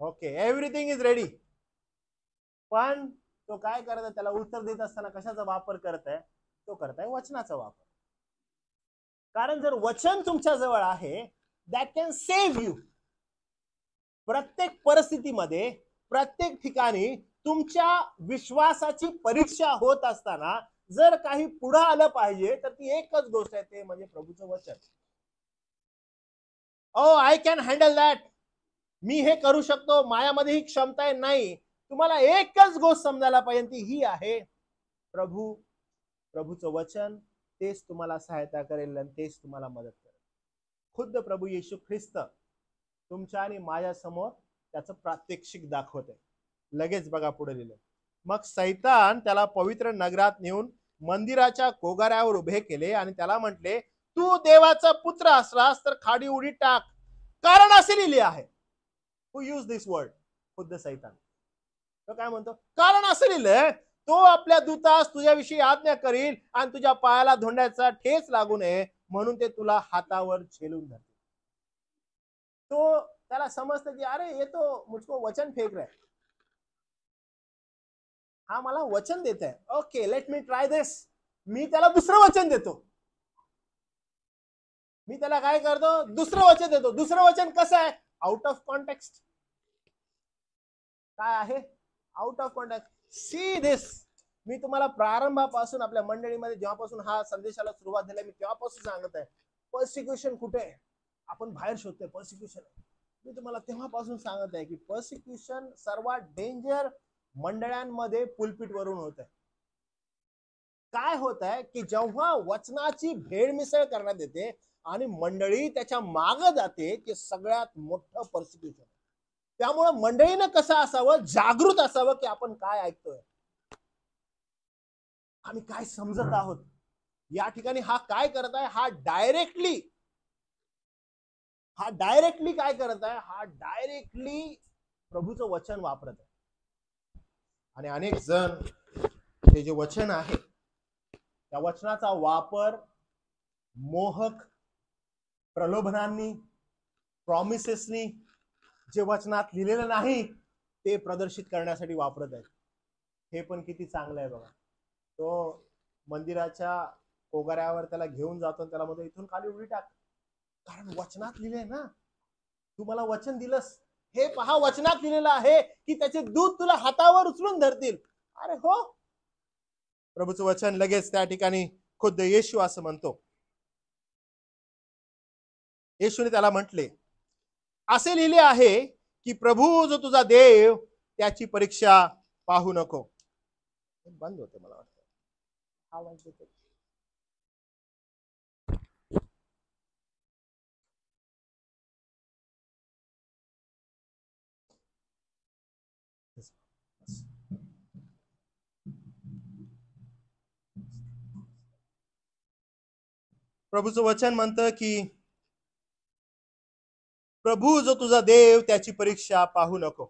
Okay, everything is ready. पण तो काय करत आहे? त्याला उत्तर देत असताना कशाचा वापर करत आहे? तो करत आहे वचनाचा वापर. कारण जर वचन तुमच्या जवळ आहे, दॅट कॅन सेव्ह यू. प्रत्येक परिस्थितीमध्ये, प्रत्येक ठिकाणी तुमच्या विश्वासाची परीक्षा होत असताना जर काही पुढे आलं पाहिजे तर ती एकच गोष्ट आहे, ते म्हणजे प्रभूचं वचन. ओ आय कॅन हँडल दॅट. मी हे करू शकतो, मायामध्ये ही क्षमता आहे. नाही, तुम्हाला एकच गोष्ट समजायला पाहिजे, ती ही आहे, प्रभूचं वचन. तेच तुम्हाला सहायता करेल आणि तेच तुम्हाला मदत करेल. खुद्द प्रभू येशू ख्रिस्त तुमच्या आणि माझ्या समोर त्याचं प्रात्यक्षिक दाखवते. लगेच बघा पुढे लिहिलं, मग सैतान त्याला पवित्र नगरात नेऊन मंदिराच्या कोगाऱ्यावर उभे केले आणि त्याला म्हटले, तू देवाचा पुत्र असलास तर खाडी उडी टाक, कारण असे लिहिले आहे. हु यूज दिस वर्ड? खुद्द सैतान. तो काय म्हणतो? कारण असं लिहिलंय, तो आपल्या दूतास तुझ्याविषयी आज्ञा करील आणि तुझ्या पायाला धोंड्याचा ठेच लागू नये म्हणून ते तुला हातावर झेलून धरतील. तो त्याला समजतं की अरे ये तो मुझको वचन फेक रहा है, हा मला वचन देत आहे. ओके, लेट मी ट्राय दिस. मी त्याला दुसरं वचन देतो. मी त्याला काय करतो? दुसरं वचन देतो. दुसरं वचन कसं आहे? Out of context. काय आहे? Out of context. See this. मी तुम्हाला प्रारंभापासून आपल्या मंडळीमध्ये जेव्हापासून हा संदेशाला सुरुवात झाली, मी तेव्हापासून सांगत आहे, पर्सिक्युशन कुठे आहे? आपण बाहेर शोधतोय पर्सिक्युशन. मी तुम्हाला तेव्हापासून सांगत आहे की पर्सिक्युशन सर्वात डेंजर मंडळांमध्ये पुलपिट वरून होत आहे. काय होत आहे की जेव्हा वचनाची भेडमिसळ करण्यात येते आणि मंडळी त्याच्या मागे जाते, की सगळ्यात मोठं पर्सिक्युशन. त्यामुळे मंडळीनं कसं असावं, जागृत असावं की आपण काय ऐकतोय, आम्ही काय समजत आहोत. या ठिकाणी हा काय करत आहे, हा डायरेक्टली काय करत आहे, हा डायरेक्टली प्रभूचं वचन वापरत आहे. आणि अनेक जण ते जे वचन आहे त्या वचनाचा वापर मोहक प्रलोभनांनी, प्रॉमिसेसनी, जे वचनात लिहिलेलं नाही ते प्रदर्शित करण्यासाठी वापरत आहेत. हे पण किती चांगलं आहे बघा. तो मंदिराच्या कोगाऱ्यावर त्याला घेऊन जातो, त्याला मध्ये इथून खाली उडी टाक, कारण वचनात लिहिलंय ना, तू मला वचन दिलंस, हे पहा वचनात लिहिलेलं आहे की त्याचे दूत तुला हातावर उचलून धरतील. अरे हो, प्रभूचं वचन लगेच त्या ठिकाणी खुद्द येशू असं म्हणतो. येशूने त्याला म्हटले, असे लिहिले आहे की प्रभू जो तुझा देव त्याची परीक्षा पाहू नको. बंद होते मला वाटतं, आवाज येतो. प्रभूचं वचन म्हणतं की प्रभू जो तुझा देव त्याची परीक्षा पाहू नको.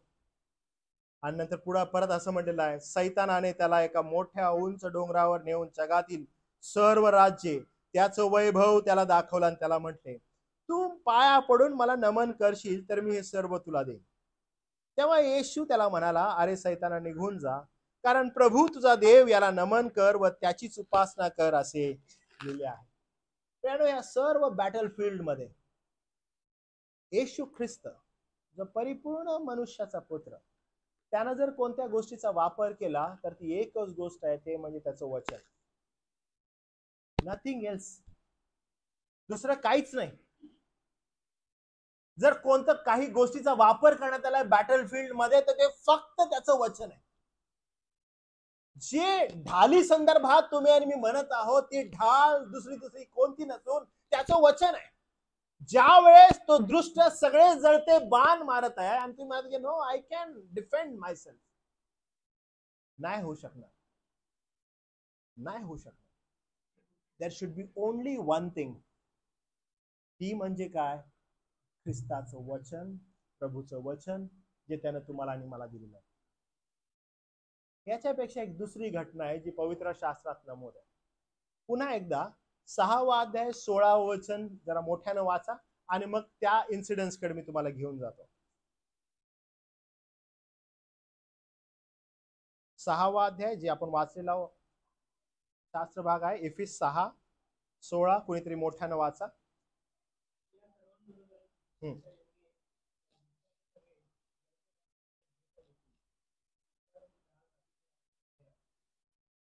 आणि नंतर पुढे परत असं म्हटलेलं आहे, सैतानाने त्याला एका मोठ्या उंच डोंगरावर नेऊन जगातील सर्व राज्ये त्याचं वैभव त्याला दाखवलं आणि त्याला म्हटले, तू पाया पडून मला नमन करशील तर मी हे सर्व तुला देईन. तेव्हा येशू त्याला म्हणाला, अरे सैताना निघून जा, कारण प्रभू तुझा देव याला नमन कर व त्याचीच उपासना कर असे लिहिले आहे. पण या सर्व बॅटल फील्ड मध्ये येशू ख्रिस्त जो परिपूर्ण मनुष्याचा पुत्र, त्यानं जर कोणत्या गोष्टीचा वापर केला तर ती एकच गोष्ट आहे, ते म्हणजे त्याचं वचन. नथिंग एल्स, दुसरं काहीच नाही. जर कोणतं काही गोष्टीचा वापर करण्यात आला बॅटल फील्ड मध्ये तर ते फक्त त्याचं वचन आहे. जे ढाली संदर्भात तुम्ही आणि मी म्हणत आहोत ती ढाल दुसरी कोणती नसून त्याचं वचन आहे. ज्या वेळेस तो दृष्ट सगळे जळते बाण मारत आहे आणि तुम्ही म्हणत no I can defend myself, नाही होऊ शकणार, नाही होऊ शकणार. There should be only one thing, ती म्हणजे काय, ख्रिस्ताचं वचन, प्रभूचं वचन जे त्यानं तुम्हाला आणि मला दिलेलं आहे. याच्यापेक्षा एक दुसरी घटना आहे जी पवित्र शास्त्रात नमूद आहे. पुन्हा एकदा 6वा अध्याय 16व वचन जरा मोठ्यानं वाचा आणि मग त्या इन्सिडेंट्स कडे मी तुम्हाला घेऊन जातो. 6वा अध्याय जे आपण वाचलेला शास्त्र भाग आहे, एफिस 6:16. कोणीतरी मोठ्यानं वाचा.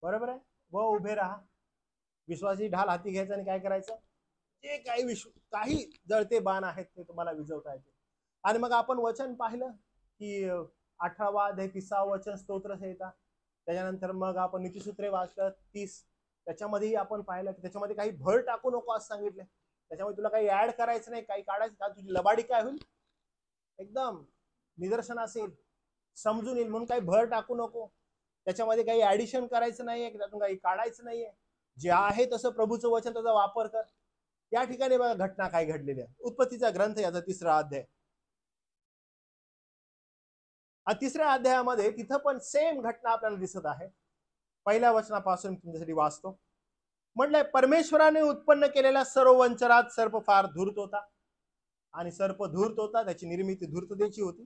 बरोबर आहे. व उभे राहा, विश्वासी ढाल हाती घ्यायचा आणि काय करायचं, जे काही जळते बाण आहेत ते तुम्हाला विजवता येते. आणि मग आपण वचन पाहिलं की 18वा अध्याय 30वा वचन स्तोत्र संहिता. त्याच्यानंतर मग आपण नीतिसूत्रे वाचलं 30, त्याच्यामध्येही आपण पाहिलं की त्याच्यामध्ये काही भर टाकू नको असं सांगितलं. त्याच्यामध्ये तुला काही ऍड करायचं नाही, काही काढायचं का, तुझी लबाडी काय होईल, एकदम निदर्शन असेल, समजून येईल, म्हणून काही भर टाकू नको. त्याच्यामध्ये काही ऍडिशन करायचं नाहीये, त्यातून काही काढायचं नाहीये. जे आहे तसं प्रभूचं वचन त्याचा वापर कर. या ठिकाणी बघा घटना काय घडलेल्या. उत्पत्तीचा ग्रंथ याचा 3रा अध्याय. 3ऱ्या अध्यायामध्ये तिथं पण सेम घटना आपल्याला दिसत आहे. पहिल्या वचनापासून तुमच्यासाठी वाचतो. म्हटलंय, परमेश्वराने उत्पन्न केलेल्या सर्व वंचरात सर्प फार धूर्त होता. आणि सर्प धूर्त होता, त्याची निर्मिती धूर्ततेची होती.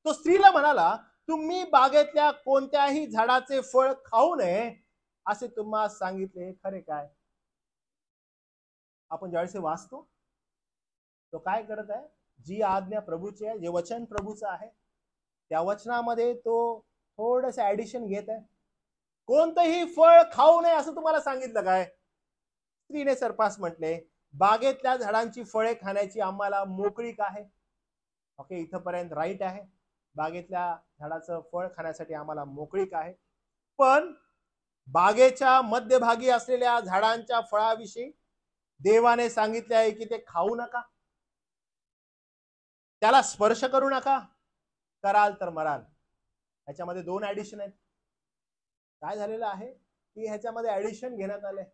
तो स्त्रीला म्हणाला, तुम्ही बागेतल्या कोणत्याही झाडाचे फळ खाऊ नये असे तुम्हाला सांगितले, खरे काय. आपण ज्यावेळेस वाचतो तो काय करत आहे, जी आज्ञा प्रभूची आहे, जे वचन प्रभूचं आहे, त्या वचनामध्ये तो थोडस ऍडिशन घेत आहे. कोणतंही फळ खाऊ नये असं तुम्हाला सांगितलं काय. स्त्रीने सर्पास म्हटले, बागेतल्या झाडांची फळे खाण्याची आम्हाला मोकळीक आहे. ओके, इथपर्यंत राईट आहे. बागेतल्या झाडाचं फळ खाण्यासाठी आम्हाला मोकळीक आहे. पण बागेच्या मध्यभागी असलेल्या झाडांच्या फळाविषयी देवाने सांगितले आहे की ते खाऊ नका, त्याला स्पर्श करू नका, कराल तर मराल. ह्याच्यामध्ये 2 ऍडिशन आहेत. काय झालेलं आहे की ह्याच्यामध्ये ऍडिशन घेण्यात आले.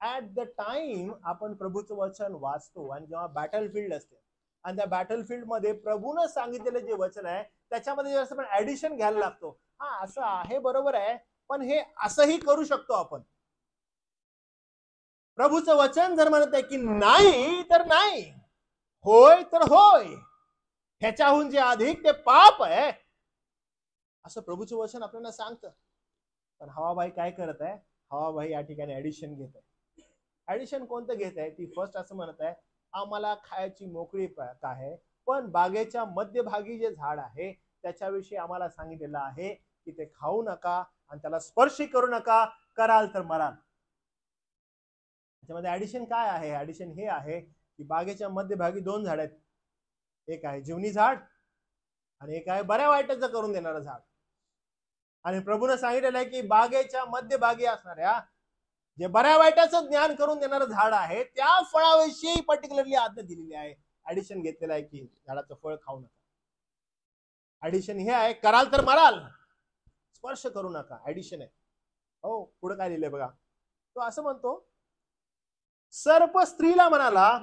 ऍट द टाइम आपण प्रभूचं वचन वाचतो आणि जेव्हा बॅटलफील्ड असते आणि त्या बॅटलफील्ड मध्ये प्रभूनं सांगितलेलं जे वचन आहे त्याच्यामध्ये जसं आपण ऍडिशन घ्यायला लागतो. हा असं आहे, बरोबर आहे, पण हे असंही करू शकतो आपण. प्रभूचं वचन जर म्हणत आहे की नाही तर नाही, होय तर होय, ह्याच्याहून जे अधिक ते पाप आहे, असं प्रभूचं वचन आपल्याला सांगतं. पण हवाबाई काय करत आहे? हवाबाई या ठिकाणी ऍडिशन घेत आहे. ऍडिशन कोणतं घेत आहे? ती फर्स्ट असं म्हणत आहे आम्हाला खायची मोकळीक आहे, पण बागेच्या मध्यभागी जे झाड आहे त्याच्याविषयी आम्हाला सांगितलेलं आहे की ते खाऊ नका आणि त्याला स्पर्श करू नका, कराल तर मराल. त्याच्यामध्ये ऍडिशन काय आहे? ऍडिशन हे आहे की बागेच्या मध्यभागी 2 झाड आहेत. एक आहे जीवनी झाड आणि एक आहे बऱ्या वाईटाचं करून देणारं झाड. आणि प्रभूने सांगितलेलं आहे की बागेच्या मध्यभागी असणाऱ्या जे बऱ्या वाईटाचं ज्ञान करून देणारं झाड आहे त्या फळाविषयी पर्टिक्युलरली आज्ञा दिलेली आहे. ऍडिशन घेतलेलं आहे की झाडाचं फळ खाऊ नका. ऍडिशन हे आहे कराल तर मराल, स्पर्श करू नका. ऍडिशन आहे. हो, पुढे काय लिहिलंय बघा. तो असं म्हणतो, सर्प स्त्रीला म्हणाला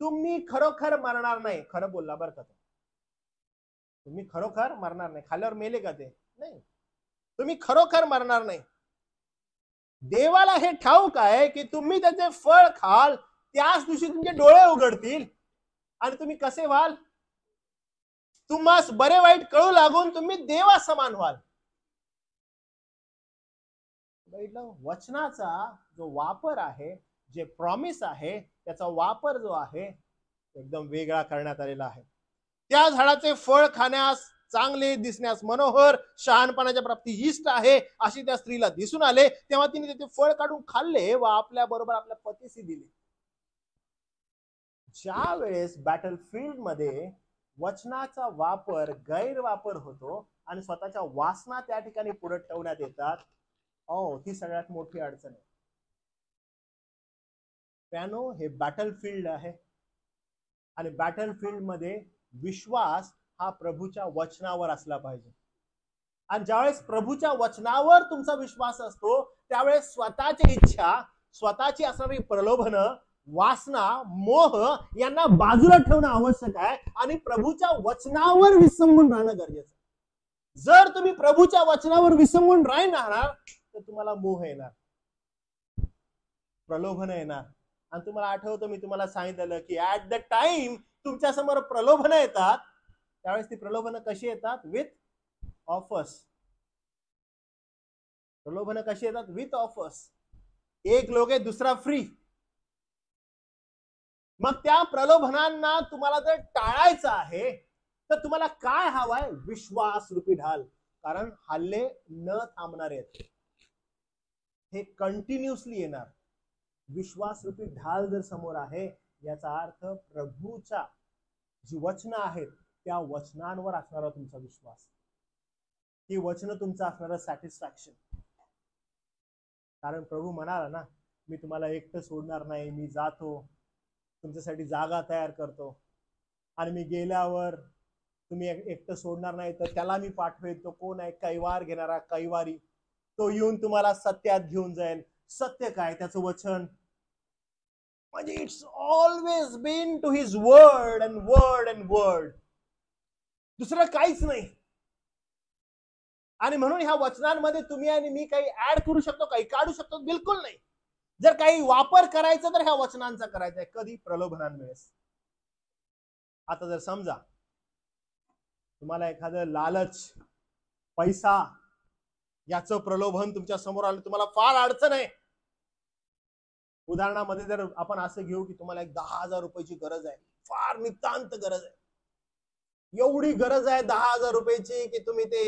तुम्ही खरोखर मरणार नाही. खरं बोलला बरं का, तुम्ही खरोखर मरणार नाही. खाल्यावर मेले का ते? नाही, तुम्ही खरोखर मरणार नाही. देवाला हे ठाऊक आहे की तुम्ही त्याचे फळ खाल त्याच दिवशी तुमचे डोळे उघडतील आणि तुम्ही कसे व्हाल? तुम्हास बरे वाईट कळू लागून तुम्ही देवा समान व्हाल. वचनाचा जो वापर आहे, जे प्रॉमिस आहे, त्याचा वापर जो आहे एकदम वेगळा करण्यात आलेला आहे. त्या झाडाचे फळ खाण्यास चांगले, दिसण्यास मनोहर, शहाणपणाच्या प्राप्ती इष्ट आहे अशी त्या स्त्रीला दिसून आले. तेव्हा तिने त्याचे फळ काढून खाल्ले व आपल्या बरोबर आपल्या पतीशी दिले. ज्या वेळेस बॅटलफील्ड मध्ये वचनाचा वापर गैरवापर होतो आणि स्वतःच्या वासना त्या ठिकाणी पुढे ठेवण्यात येतात, ही सगळ्यात मोठी अडचण आहे. प्यानो हे बॅटलफील्ड आहे आणि बॅटलफील्ड मध्ये विश्वास हा प्रभूच्या वचनावर असला पाहिजे. आणि ज्यावेळेस प्रभूच्या वचनावर तुमचा विश्वास असतो त्यावेळेस स्वतःची इच्छा, स्वतःची असणारी प्रलोभन, वासना, मोह यांना बाजूला ठेवणं आवश्यक आहे आणि प्रभूच्या वचनावर विसंबून राहणं गरजेचं. जर तुम्ही प्रभूच्या वचनावर विसंबून राहणार तर तुम्हाला मोह येणार, प्रलोभन येणार. आणि तुम्हाला आठवतं मी तुम्हाला सांगितलेलं की ऍट द टाइम तुमच्या समोर प्रलोभन येतात त्यावेळेस ती प्रलोभन कशी येतात? With offers. प्रलोभन कशी येतात? With offers. एक लोगे दूसरा फ्री. मग त्या प्रलोभनांना तुम्हाला जर टाळायचं आहे तर तुम्हाला काय हवाय? विश्वास रूपी ढाल. कारण हल्ले न थांबणार आहेत, हे कंटिन्युअसली येणार. विश्वास रूपी ढाल जर समोर आहे याचा अर्थ प्रभूच्या जी वचन आहेत त्या वचनांवर असणारा तुमचा विश्वास, ही वचन तुमचं असणारं सॅटिस्फॅक्शन. कारण प्रभू म्हणाला ना, मी तुम्हाला एकटं सोडणार नाही, मी जातो तुमच्यासाठी जागा तयार करतो आणि मी गेल्यावर तुम्ही एकटं सोडणार नाही तर त्याला मी पाठवेल. तो कोण आहे? कैवार घेणारा कैवारी. तो येऊन तुम्हाला सत्यात घेऊन जाईल. सत्य काय? त्याचं वचन. म्हणजे it's always been to his word and word and word, दुसरं काहीच नाही. आणि म्हणून ह्या वचनांमध्ये तुम्ही आणि मी काही ऍड करू शकतो, काही काढू शकतो? बिलकुल नाही. जर काही वापर करायचा तर ह्या वचनांचा करायचा आहे. कधी? प्रलोभनांवेळेस. आता जर समजा तुम्हाला एखादं लालच, पैसा याचं प्रलोभन तुमच्या समोर आलं, तुम्हाला फार अडचण आहे. उदाहरणामध्ये जर आपण असं घेऊ की तुम्हाला एक 10,000 रुपयाची गरज आहे, फार नितांत गरज आहे. एवढी गरज आहे 10,000 रुपयाची की तुम्ही ते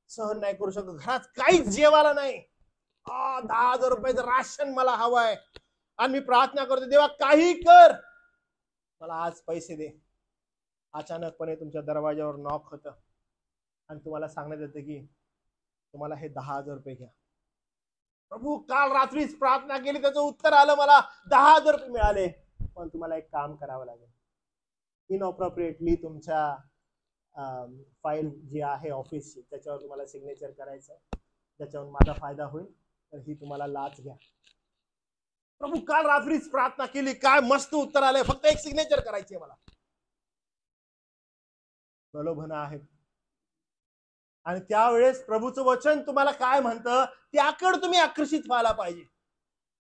सहन नाही करू शकत. घरात काहीच जेवायला नाही, 10,000 रुपयाचं राशन मला हवंय आणि मी प्रार्थना करतो देवा काही कर, मला आज पैसे दे. अचानकपणे तुमच्या दरवाजावर नॉक होतं आणि तुम्हाला सांगण्यात येतं की तुम्हाला हे 10,000 रुपये घ्या. प्रभू, काल रात्रीच प्रार्थना केली, त्याचं उत्तर आलं, मला 10,000 रुपये मिळाले. पण तुम्हाला एक काम करावं लागेल. इनअप्रोप्रिएटली तुमच्या फाईल जी आहे ऑफिसची त्याच्यावर तुम्हाला सिग्नेचर करायचं, ज्याच्यावर माझा फायदा होईल. तर ही तुम्हाला लाच घ्या. प्रभू, काल रात्रीच प्रार्थना केली, काय मस्त उत्तर आलंय, फक्त एक सिग्नेचर करायची मला. प्रलोभन आहेत. आणि त्यावेळेस प्रभूचं वचन तुम्हाला काय म्हणतं, त्याकडे तुम्ही आकर्षित व्हायला पाहिजे.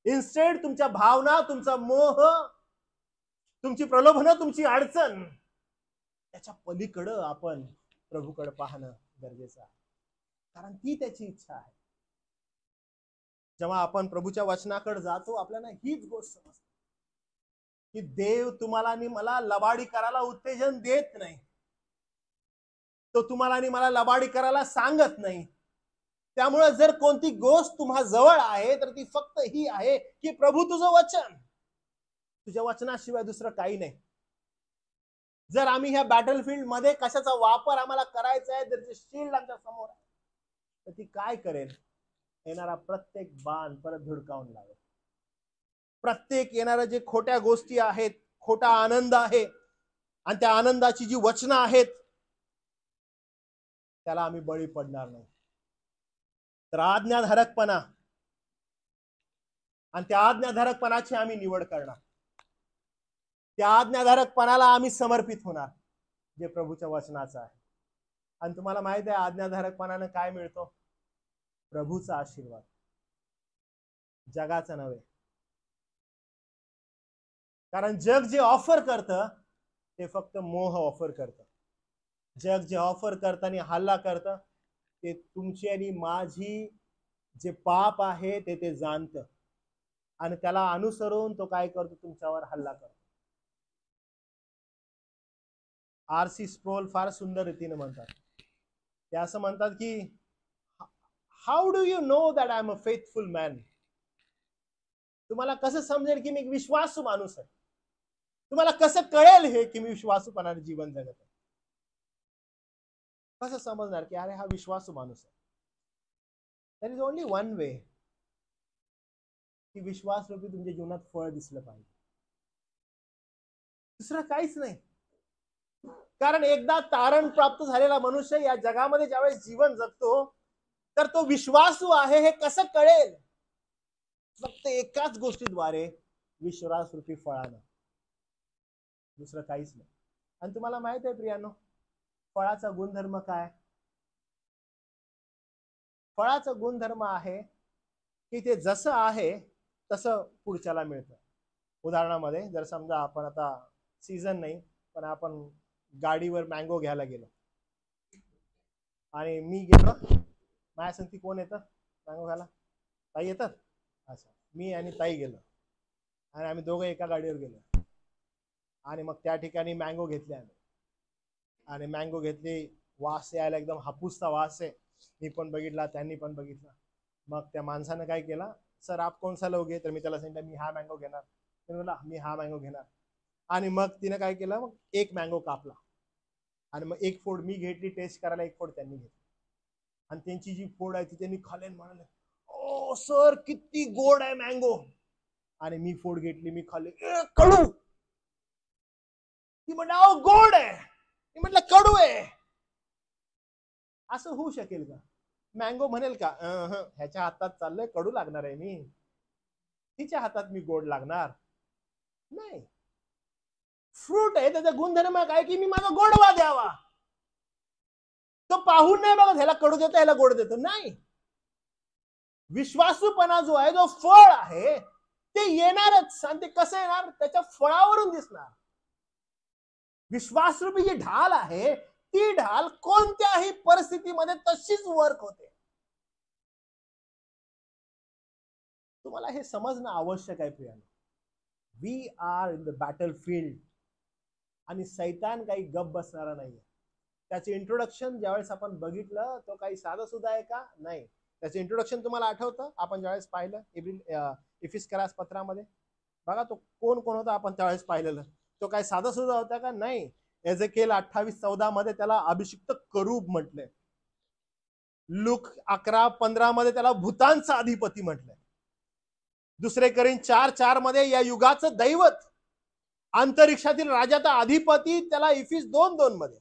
इन्स्टेड तुमच्या भावना, तुमचा मोह, तुमची प्रलोभनं, तुमची अडचण, त्याच्या पलीकडं आपण प्रभूकडे पाहणं गरजेचं आहे, कारण ती त्याची इच्छा आहे. जेव्हा आपण प्रभूच्या वचनाकडे जातो, आपल्याला हीच गोष्ट समजते की देव तुम्हाला आणि मला लबाडी करायला उत्तेजन देत नाही. तो तुम्हाला आणि मला लबाडी करायला सांगत नाही. त्यामुळे जर कोणती गोष्ट तुम्हा जवळ आहे तर ती फक्त ही आहे की प्रभू तुझं वचन, तुझ्या वचनाशिवाय दुसरं काही नाही. जर आम्ही ह्या बॅटलफील्ड मध्ये कशाचा वापर आम्हाला करायचा आहे, जर जे शील्ड आमच्या समोर आहे, तर ती काय करेल? येणारा प्रत्येक बाण परत धुडकावून लावेल. प्रत्येक येणाऱ्या जे खोट्या गोष्टी आहेत, खोटा आनंद आहे, आणि त्या आनंदाची जी वचनं आहेत, त्याला आम्ही बळी पडणार नाही. तर आज्ञाधारकपणा, आणि त्या आज्ञाधारकपणाची आम्ही निवड करणार. त्या आज्ञाधारकपणाला आम्ही समर्पित होणार, जे प्रभूच्या वचनाचं आहे. आणि तुम्हाला माहित आहे आज्ञाधारकपणाने काय मिळतो? प्रभूचा आशीर्वाद, जगाचा नव्हे. कारण जग जे ऑफर करतं ते फक्त मोह ऑफर करतं. जग जे ऑफर करतं आणि हल्ला करतं ते तुमची आणि माझी जे पाप आहे ते जाणतं, आणि त्याला अनुसरून तो काय करतो? तुमच्यावर हल्ला करतो. आर.सी. स्प्रोल फार सुंदर रीतीने म्हणतात. ते असं म्हणतात की how do you know that I am a faithful man? तुम्हाला कसं समजेल की मी विश्वासू माणूस आहे? तुम्हाला कसं कळेल हे की मी विश्वासूपणाने जीवन जगत आहे? कसं समजणार की अरे हा विश्वासू माणूस आहे? There is only one way, की विश्वास रूपी तुमच्या जीवनात फळ दिसलं पाहिजे, दुसरं काहीच नाही. कारण एकदा तारण प्राप्त झालेला मनुष्य या जगामध्ये ज्यावेळेस जीवन जगतो तर तो विश्वासू आहे हे कसं कळेल? फक्त एकाच गोष्टीद्वारे, विश्वास रूपी फळानं, दुसरं काहीच नाही. आणि तुम्हाला माहित आहे प्रियानो, फळाचा गुणधर्म काय? फळाचा गुणधर्म आहे की ते जसं आहे तसं पुढच्याला मिळतं. उदाहरणामध्ये जर समजा आपण आता सीझन नाही पण आपण गाडीवर मँगो घ्यायला गेलो, आणि मी गेलो, माझ्या संगती कोण येतं मँगो घ्यायला? ताई येतात. अच्छा, मी आणि ताई गेलो आणि आम्ही दोघं एका गाडीवर गेलो, आणि मग त्या ठिकाणी मँगो घेतले आम्ही, आणि मँगो घेतली, वास यायला एकदम हापूसचा वास आहे. मी पण बघितला, त्यांनी पण बघितला. मग त्या माणसानं काय केलं, सर आप कौन सा लोगे? तर मी त्याला सांगितलं मी हा मँगो घेणार. मी बोला मी हा मँगो घेणार. आणि मग तिने काय केलं, मग एक मँगो कापला, आणि मग एक फोड मी घेतली टेस्ट करायला, एक फोड त्यांनी घेतली. आणि त्यांची जी फोड आहे ती त्यांनी खाल्ली, म्हणाले ओ सर किती गोड आहे मँगो. आणि मी फोड घेतली, मी खाल्ली, कडू. ती म्हणाल गोड आहे, मी म्हटलं कडू आहे. असं होऊ शकेल का? मँगो म्हणेल का ह्याच्या हातात चाललंय कडू लागणार आहे, मी तिच्या हातात मी गोड लागणार नाही. फ्रूट आहे, त्याचा गुणधर्म काय की मी माझा गोडवा द्यावा. तो पाहून नाही बघा ह्याला कडू देतो ह्याला गोड देतो, नाही. विश्वासूपणा जो आहे, जो फळ आहे, ते येणारच. आणि ते कसं येणार? त्याच्या फळावरून दिसणार. विश्वासरूपी जी ढाल आहे ती ढाल कोणत्याही परिस्थितीमध्ये तशीच वर्क होते. तुम्हाला हे समजणं आवश्यक आहे प्रियानो. We are in the battle field, आणि सैतान काही गप बसणारा नाहीये. त्याचे इंट्रोडक्शन ज्यावेळेस आपण बघितलं तो काही साधं सुद्धा आहे का? नाही. त्याचे इंट्रोडक्शन तुम्हाला आठवतं? आपण ज्यावेळेस पाहिलं इफिस्करास पत्रामध्ये, बघा तो कोण कोण होता आपण त्यावेळेस पाहिलेलं. तो काय साधा सुद्धा होता का? नाही. एजेकिएल 28:14 मध्ये त्याला अभिषिक्त करूब म्हटलंय. लूक 11:15 मध्ये त्याला भूतांचा अधिपती म्हटलंय. दुसरे करीन 4:4 मध्ये या युगाचं दैवत, अंतरिक्षातील राजाचा अधिपती त्याला इफिस 2:2 मध्ये.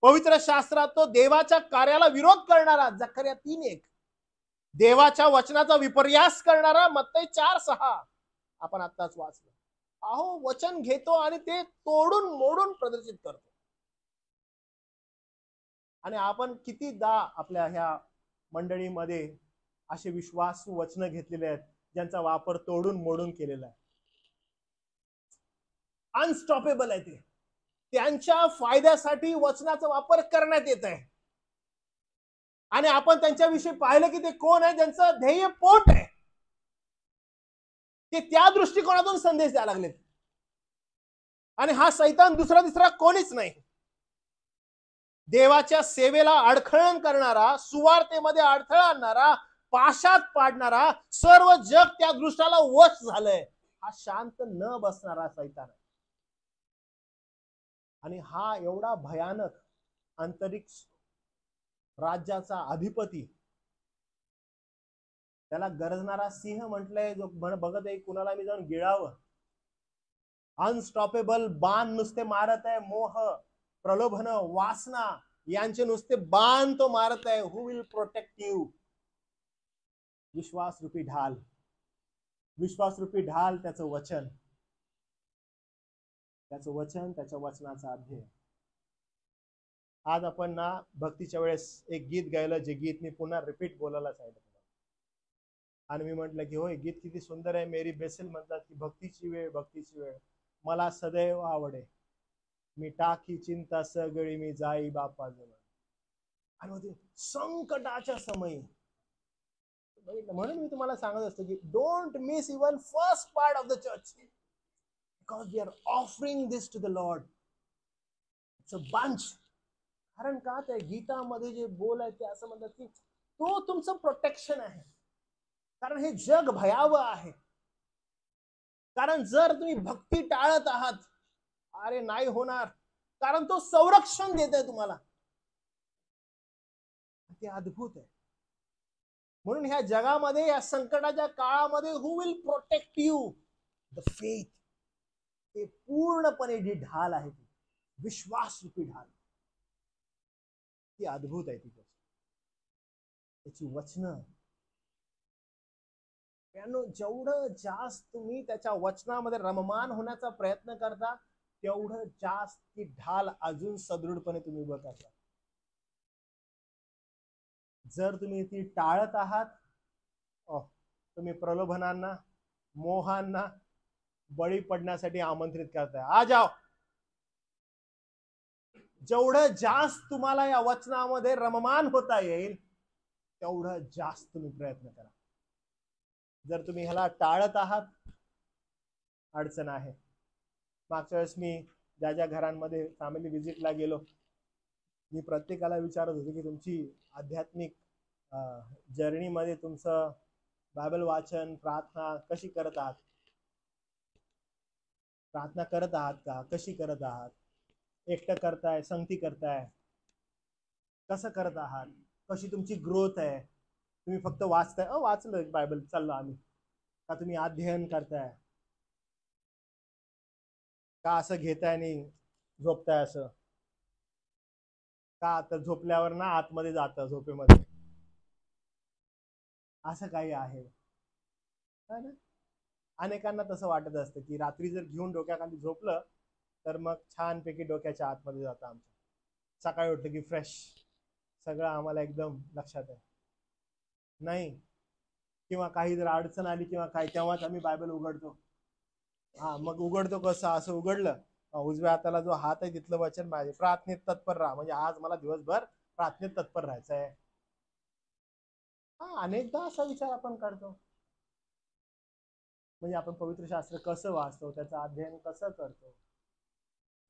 पवित्र शास्त्रात तो देवाच्या कार्याला विरोध करणारा जकर्या 3:1, देवाच्या वचनाचा विपर्यास करणारा मत्तई 4:6 आपण आत्ताच वाचलं. अहो, वचन घेतो आणि ते तोडून मोडून प्रदर्शित करतो. आणि आपण कितीदा आपल्या ह्या मंडळीमध्ये असे विश्वासू वचन घेतलेले आहेत ज्यांचा वापर तोडून मोडून केलेला आहे. अनस्टॉपेबल आहे ते. त्यांच्या फायद्यासाठी वचनाचा वापर करण्यात येत आहे. आणि आपण त्यांच्याविषयी पाहिलं की ते कोण आहे, ज्यांचं ध्येय पोट आहे. ते त्या दृष्टिकोनातून संदेश द्यायला लागले. आणि हा सैतान दुसरा तिसरा कोणीच नाही. देवाच्या सेवेला अडखळण करणारा, सुवार्तेमध्ये अडथळा आणणारा, पाशात पाडणारा, सर्व जग त्या दृष्टाला वश झालंय. हा शांत न बसणारा सैतान आहे. आणि हा एवढा भयानक अंतरिक्ष राज्याचा अधिपती, त्याला गरजणारा सिंह म्हटलंय, जो बघत आहे कुणाला मी जाऊन गिळावं. अनस्टॉपेबल बाण नुसते मारत आहे. मोह, प्रलोभन, वासना यांचे नुसते बाण तो मारत आहे. हु विल प्रोटेक्ट यू? विश्वास रूपी ढाल. विश्वास रूपी ढाल त्याचं वचन. त्याचं वचन, त्याच्या वचनाचा अध्यय. आज आपण ना भक्तीच्या वेळेस एक गीत गायलं, जे गीत मी पुन्हा रिपीट बोलायला सांगितलं. आणि मी म्हटलं की होय, गीत किती सुंदर आहे. मेरी बेसेल म्हणतात की भक्तीची वेळ, भक्तीची वेळ मला सदैव आवडे. मी टाकी चिंता सगळी, मी जाई बापा जवळ. आणि संकटाच्या समयी, म्हणून मी तुम्हाला सांगत असतो की don't miss even first part of the church, because we are offering this to the lord. It's a bunch. कारण का, त्या गीतामध्ये जे बोल आहे ते असं म्हणतात की तो तुमचं प्रोटेक्शन आहे. कारण हे जग भयावह आहे. कारण जर तुम्ही भक्ती टाळत आहात, अरे नाही होणार. कारण तो संरक्षण देत आहे तुम्हाला. ते अद्भुत आहे. म्हणून ह्या जगामध्ये, या संकटाच्या काळामध्ये, who will protect you? The faith. ते पूर्णपणे जी ढाल आहे, ती विश्वास रूपी ढाल, ती अद्भुत आहे. ती त्याची वचनं. जेवढं जास्त तुम्ही त्याच्या वचनामध्ये रममान होण्याचा प्रयत्न करता, तेवढं जास्त ती ढाल अजून सदृढपणे तुम्ही उभं करता. जर तुम्ही ती टाळत आहात, तुम्ही प्रलोभनांना, मोहांना बळी पडण्यासाठी आमंत्रित करताय. आ जाओ. जेवढं जास्त तुम्हाला या वचनामध्ये रममान होता येईल, तेवढं जास्त तुम्ही प्रयत्न करा. जर तुम्ही ह्याला टाळत आहात, अडचण आहे. मागच्या वेळेस मी ज्या ज्या घरांमध्ये फॅमिली व्हिजिटला गेलो, मी प्रत्येकाला विचारत होते की तुमची आध्यात्मिक जर्नीमध्ये तुमचं बायबल वाचन, प्रार्थना कशी करत आहात? प्रार्थना करत आहात का? कशी करत आहात? एकटं करताय, संगती करताय, कसं करत आहात? कशी तुमची ग्रोथ आहे? तुम्ही फक्त वाचताय, वाचलं बायबल, चाललो आम्ही, का तुम्ही अध्ययन करताय? का असं घेताय आणि झोपताय असं? का तर झोपल्यावर ना आतमध्ये जातं झोपेमध्ये, असं काही आहे ना? अनेकांना तसं वाटत असतं की रात्री जर घेऊन डोक्याखाली झोपलं तर मग छानपैकी डोक्याच्या आतमध्ये जातं आमच्या. सकाळी उठलं की फ्रेश, सगळं आम्हाला एकदम लक्षात आहे. नाही. किंवा काही जर अडचण आली किंवा काय, तेव्हाच आम्ही बायबल उघडतो. मग उघडतो कसं? असं उघडलं, उजव्या हाताला जो हात आहे तिथलं वचन पाहिजे, प्रार्थनेत तत्पर राहा, म्हणजे आज मला दिवसभर प्रार्थनेत तत्पर राहायचं आहे. अनेकदा असा विचार आपण करतो. म्हणजे आपण पवित्र शास्त्र कसं वाचतो, त्याचं अध्ययन कसं करतो.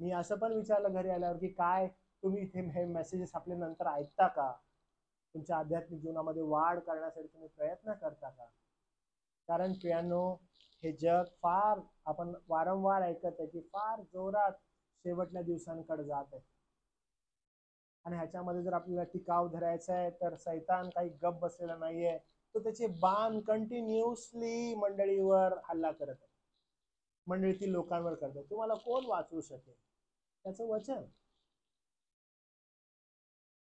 मी असं पण विचारलं घरी आल्यावर की काय तुम्ही इथे हे मेसेजेस आपले नंतर ऐकता का? तुमच्या आध्यात्मिक जीवनामध्ये वाढ करण्यासाठी तुम्ही प्रयत्न करता का? कारण प्रियानो, हे जग फार, आपण वारंवार ऐकत आहे की फार जोरात शेवटल्या दिवसांकडे जात आहे. आणि ह्याच्यामध्ये जर आपल्याला टिकाव धरायचा आहे तर सैतान काही गप बसलेला नाहीये. तो त्याचे बाण कंटिन्युअसली मंडळीवर हल्ला करत आहे, मंडळीतील लोकांवर करत आहे. तुम्हाला कोण वाचवू शकेल? त्याचं वचन.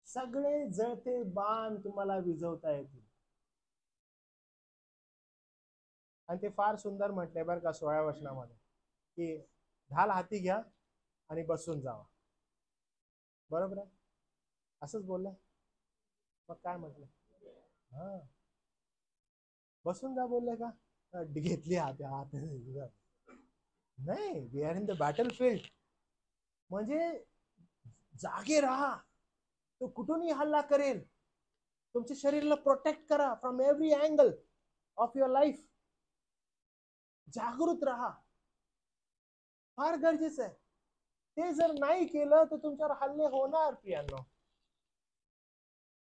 सगळे जळते बाण तुम्हाला विझवता येतील. आणि ते फार सुंदर म्हटलंय बरं का 16व्या वचनामध्ये, की ढाल हाती घ्या आणि बसून जावा. बरोबर आहे, असंच बोललंय. मग काय म्हटलं? हा, बसून जा बोलले का? घेतली हात नाही. We are in the battle field. म्हणजे जागे राहा. तो कुठूनही हल्ला करेल. तुमच्या शरीराला प्रोटेक्ट करा from every angle of your life. जागृत राहा, फार गरजेचं आहे. ते जर नाही केलं तर तुमच्यावर हल्ले होणार प्रियांनो.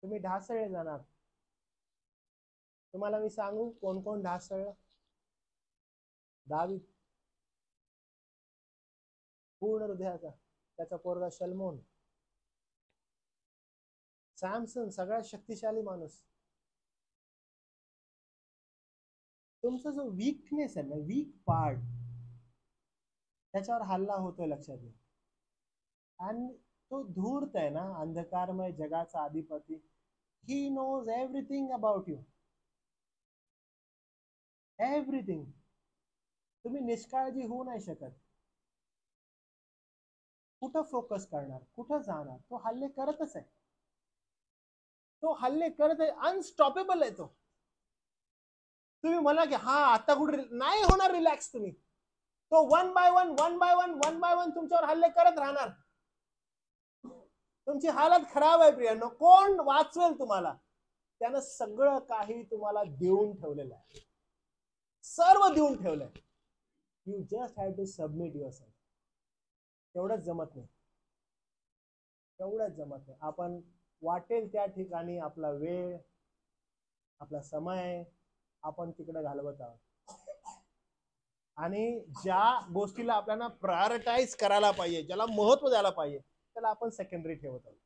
तुम्ही ढासळले जाणार. तुम्हाला मी सांगू कोण कोण ढासळलं? दावीद, पूर्ण हृदयाचा. त्याचा पोरगा शलमोन. सॅमसन, सगळ्यात शक्तिशाली माणूस. तुमचा जो वीकनेस आहे ना, वीक पार्ट, त्याच्यावर हल्ला होतोय, लक्षात घ्या. आणि तो धूर्त आहे ना, अंधकारमय जगाचा अधिपती. He knows everything about you, everything. तुम्ही निष्काळजी होऊ नाही शकत. कुठं फोकस करणार, कुठं जाणार? तो हल्ले करतच आहे. तो हल्ले करत आहे, अनस्टॉपेबल आहे तो. तुम्ही म्हणा की हा आता कुठे नाही होणार रिलॅक्स. तुम्ही तो वन बाय वन तुमच्यावर हल्ले करत राहणार. तुमची हालत खराब आहे प्रियांनो. कोण वाचवेल तुम्हाला? त्यानं सगळं काही तुम्हाला देऊन ठेवलेलं आहे, सर्व देऊन ठेवलंय. You just have to submit yourself. तेवढंच जमत नाही, तेवढंच जमत नाही. आपण वाटेल त्या ठिकाणी आपला वेळ, आपला समय आपण तिकडे घालवत आहोत. आणि ज्या गोष्टीला आपल्याला प्रायोरिटाइज करायला पाहिजे, ज्याला महत्व द्यायला पाहिजे, त्याला आपण सेकंडरी ठेवत आहोत.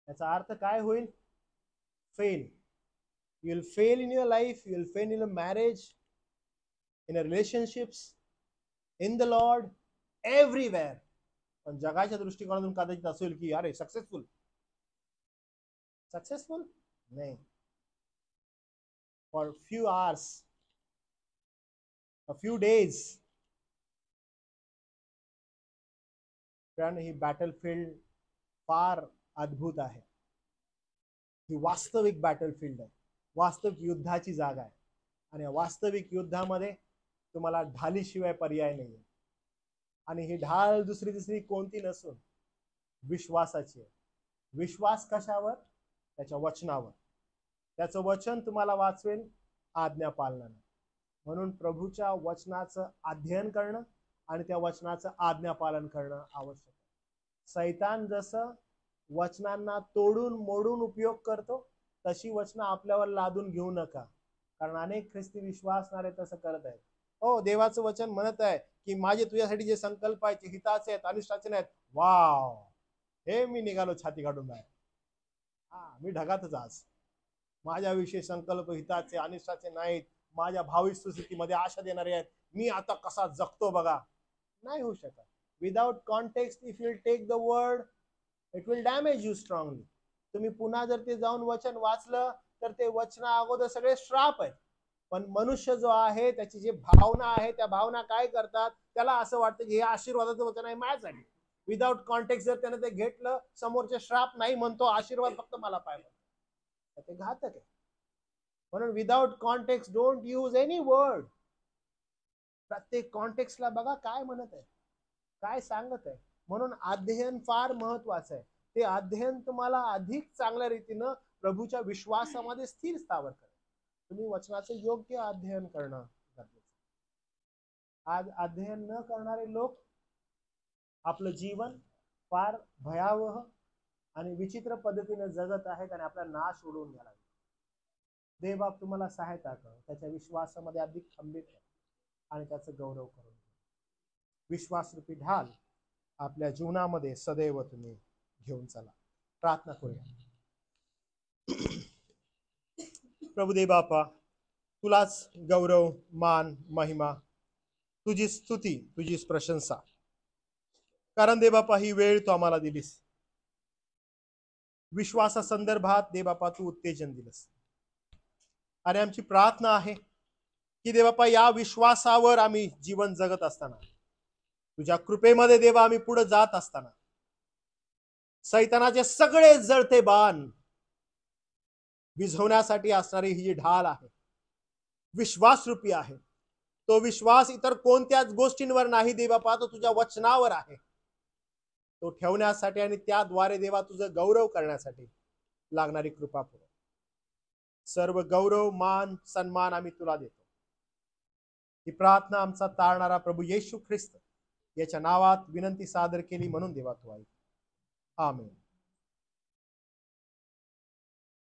याचा अर्थ काय होईल? Fail. You will fail in your life, you will fail in your marriage, in your relationships, in the Lord, everywhere. पण जगाच्या दृष्टिकोनातून कदाचित असेल की अरे सक्सेसफुल. सक्सेसफुल नाही. For few hours, a few days. He battlefield फार अद्भुत आहे. ही वास्तविक बॅटलफील्ड आहे, वास्तविक युद्धाची जागा आहे. आणि वास्तविक युद्धामध्ये तुम्हाला ढालीशिवाय पर्याय नाहीये. आणि ही ढाल दुसरी तिसरी कोणती नसून विश्वासाची आहे. विश्वास कशावर? त्याच्या वचनावर. त्याचं वचन तुम्हाला वाचवेल आज्ञा पालनाने. म्हणून प्रभूच्या वचनाचं अध्ययन करणं आणि त्या वचनाचं आज्ञा पालन करणं आवश्यक आहे. सैतान जसं वचनांना तोडून मोडून उपयोग करतो, तशी वचनं आपल्यावर लादून घेऊ नका. कारण अनेक ख्रिस्ती विश्वासणारे तसं करत आहेत. हो, देवाचं वचन म्हणत आहे की माझे तुझ्यासाठी जे संकल्प आहेत ते हिताचे आहेत, अनिष्टाचे नाहीत. वाव, हे मी निघालो छाती काढून बाहेर. हा, मी ढगातच आज. माझ्याविषयी संकल्प हिताचे अनिष्टाचे नाहीत, माझ्या भावी स्थितीमध्ये आशा देणारे आहेत. मी आता कसा जगतो बघा. नाही होऊ शकत. Without context if you take the word, it will damage you strongly. तुम्ही पुन्हा जर ते जाऊन वचन वाचलं तर ते वचना अगोदर सगळे श्राप आहेत. पण मनुष्य जो आहे त्याची जी भावना आहे, त्या भावना काय करतात, त्याला असं वाटतं की हे आशीर्वादाचं वचन आहे माझ्यासाठी. विदाउट कॉन्टेक्स्ट जर त्याने ते घेतलं, समोरचे श्राप नाही म्हणतो, आशीर्वाद फक्त मला पाहिजे. ते घातक आहे. म्हणून without context don't use any word. प्रत्येक कॉन्टेक्स्टला बघा काय म्हणत आहे, काय सांगत आहे. म्हणून अध्ययन फार महत्वाचं आहे. ते अध्ययन तुम्हाला अधिक चांगल्या रीतीनं प्रभूच्या विश्वासामध्ये स्थिर स्थावर करेल. तुम्ही वचनाचं योग्य अध्ययन करणं गरजेचं. आज अध्ययन न करणारे लोक आपलं जीवन फार भयावह आणि विचित्र पद्धतीने जगत आहेत आणि आपला नाश उडवून घ्यायला. देवबाप तुम्हाला सहायता कर, त्याच्या विश्वासामध्ये अधिक खंबीर कर आणि त्याचं गौरव करून विश्वासरूपी ढाल आपल्या जीवनामध्ये सदैव तुम्ही घेऊन चला. प्रार्थना करूया. प्रभू देवबापा, तुलाच गौरव, मान, महिमा, तुझी स्तुती, तुझीच प्रशंसा. कारण देवबापा ही वेळ तू आम्हाला दिलीस, विश्वासासंदर्भात देवबापा तू उत्तेजन दिलंस. आणि आमची प्रार्थना आहे की देवबापा या विश्वासावर आम्ही जीवन जगत असताना, तुझ्या कृपेमध्ये देवा आम्ही पुढे जात असताना, सैतानाचे सगळे जळते बाण विझवण्यासाठी असणारी ही जी ढाल आहे, विश्वासरूपी आहे, तो विश्वास इतर कोणत्याच गोष्टींवर नाही देवबापा, तो तुझ्या वचनावर आहे. तो ठेवण्यासाठी आणि त्याद्वारे देवा तुझं गौरव करण्यासाठी लागणारी कृपा पुरव. सर्व गौरव, मान, सन्मान आम्ही तुला देतो. ही प्रार्थना आमचा तारणारा प्रभू येशू ख्रिस्त याच्या नावात विनंती सादर केली म्हणून देवा तू ऐक. आमेन.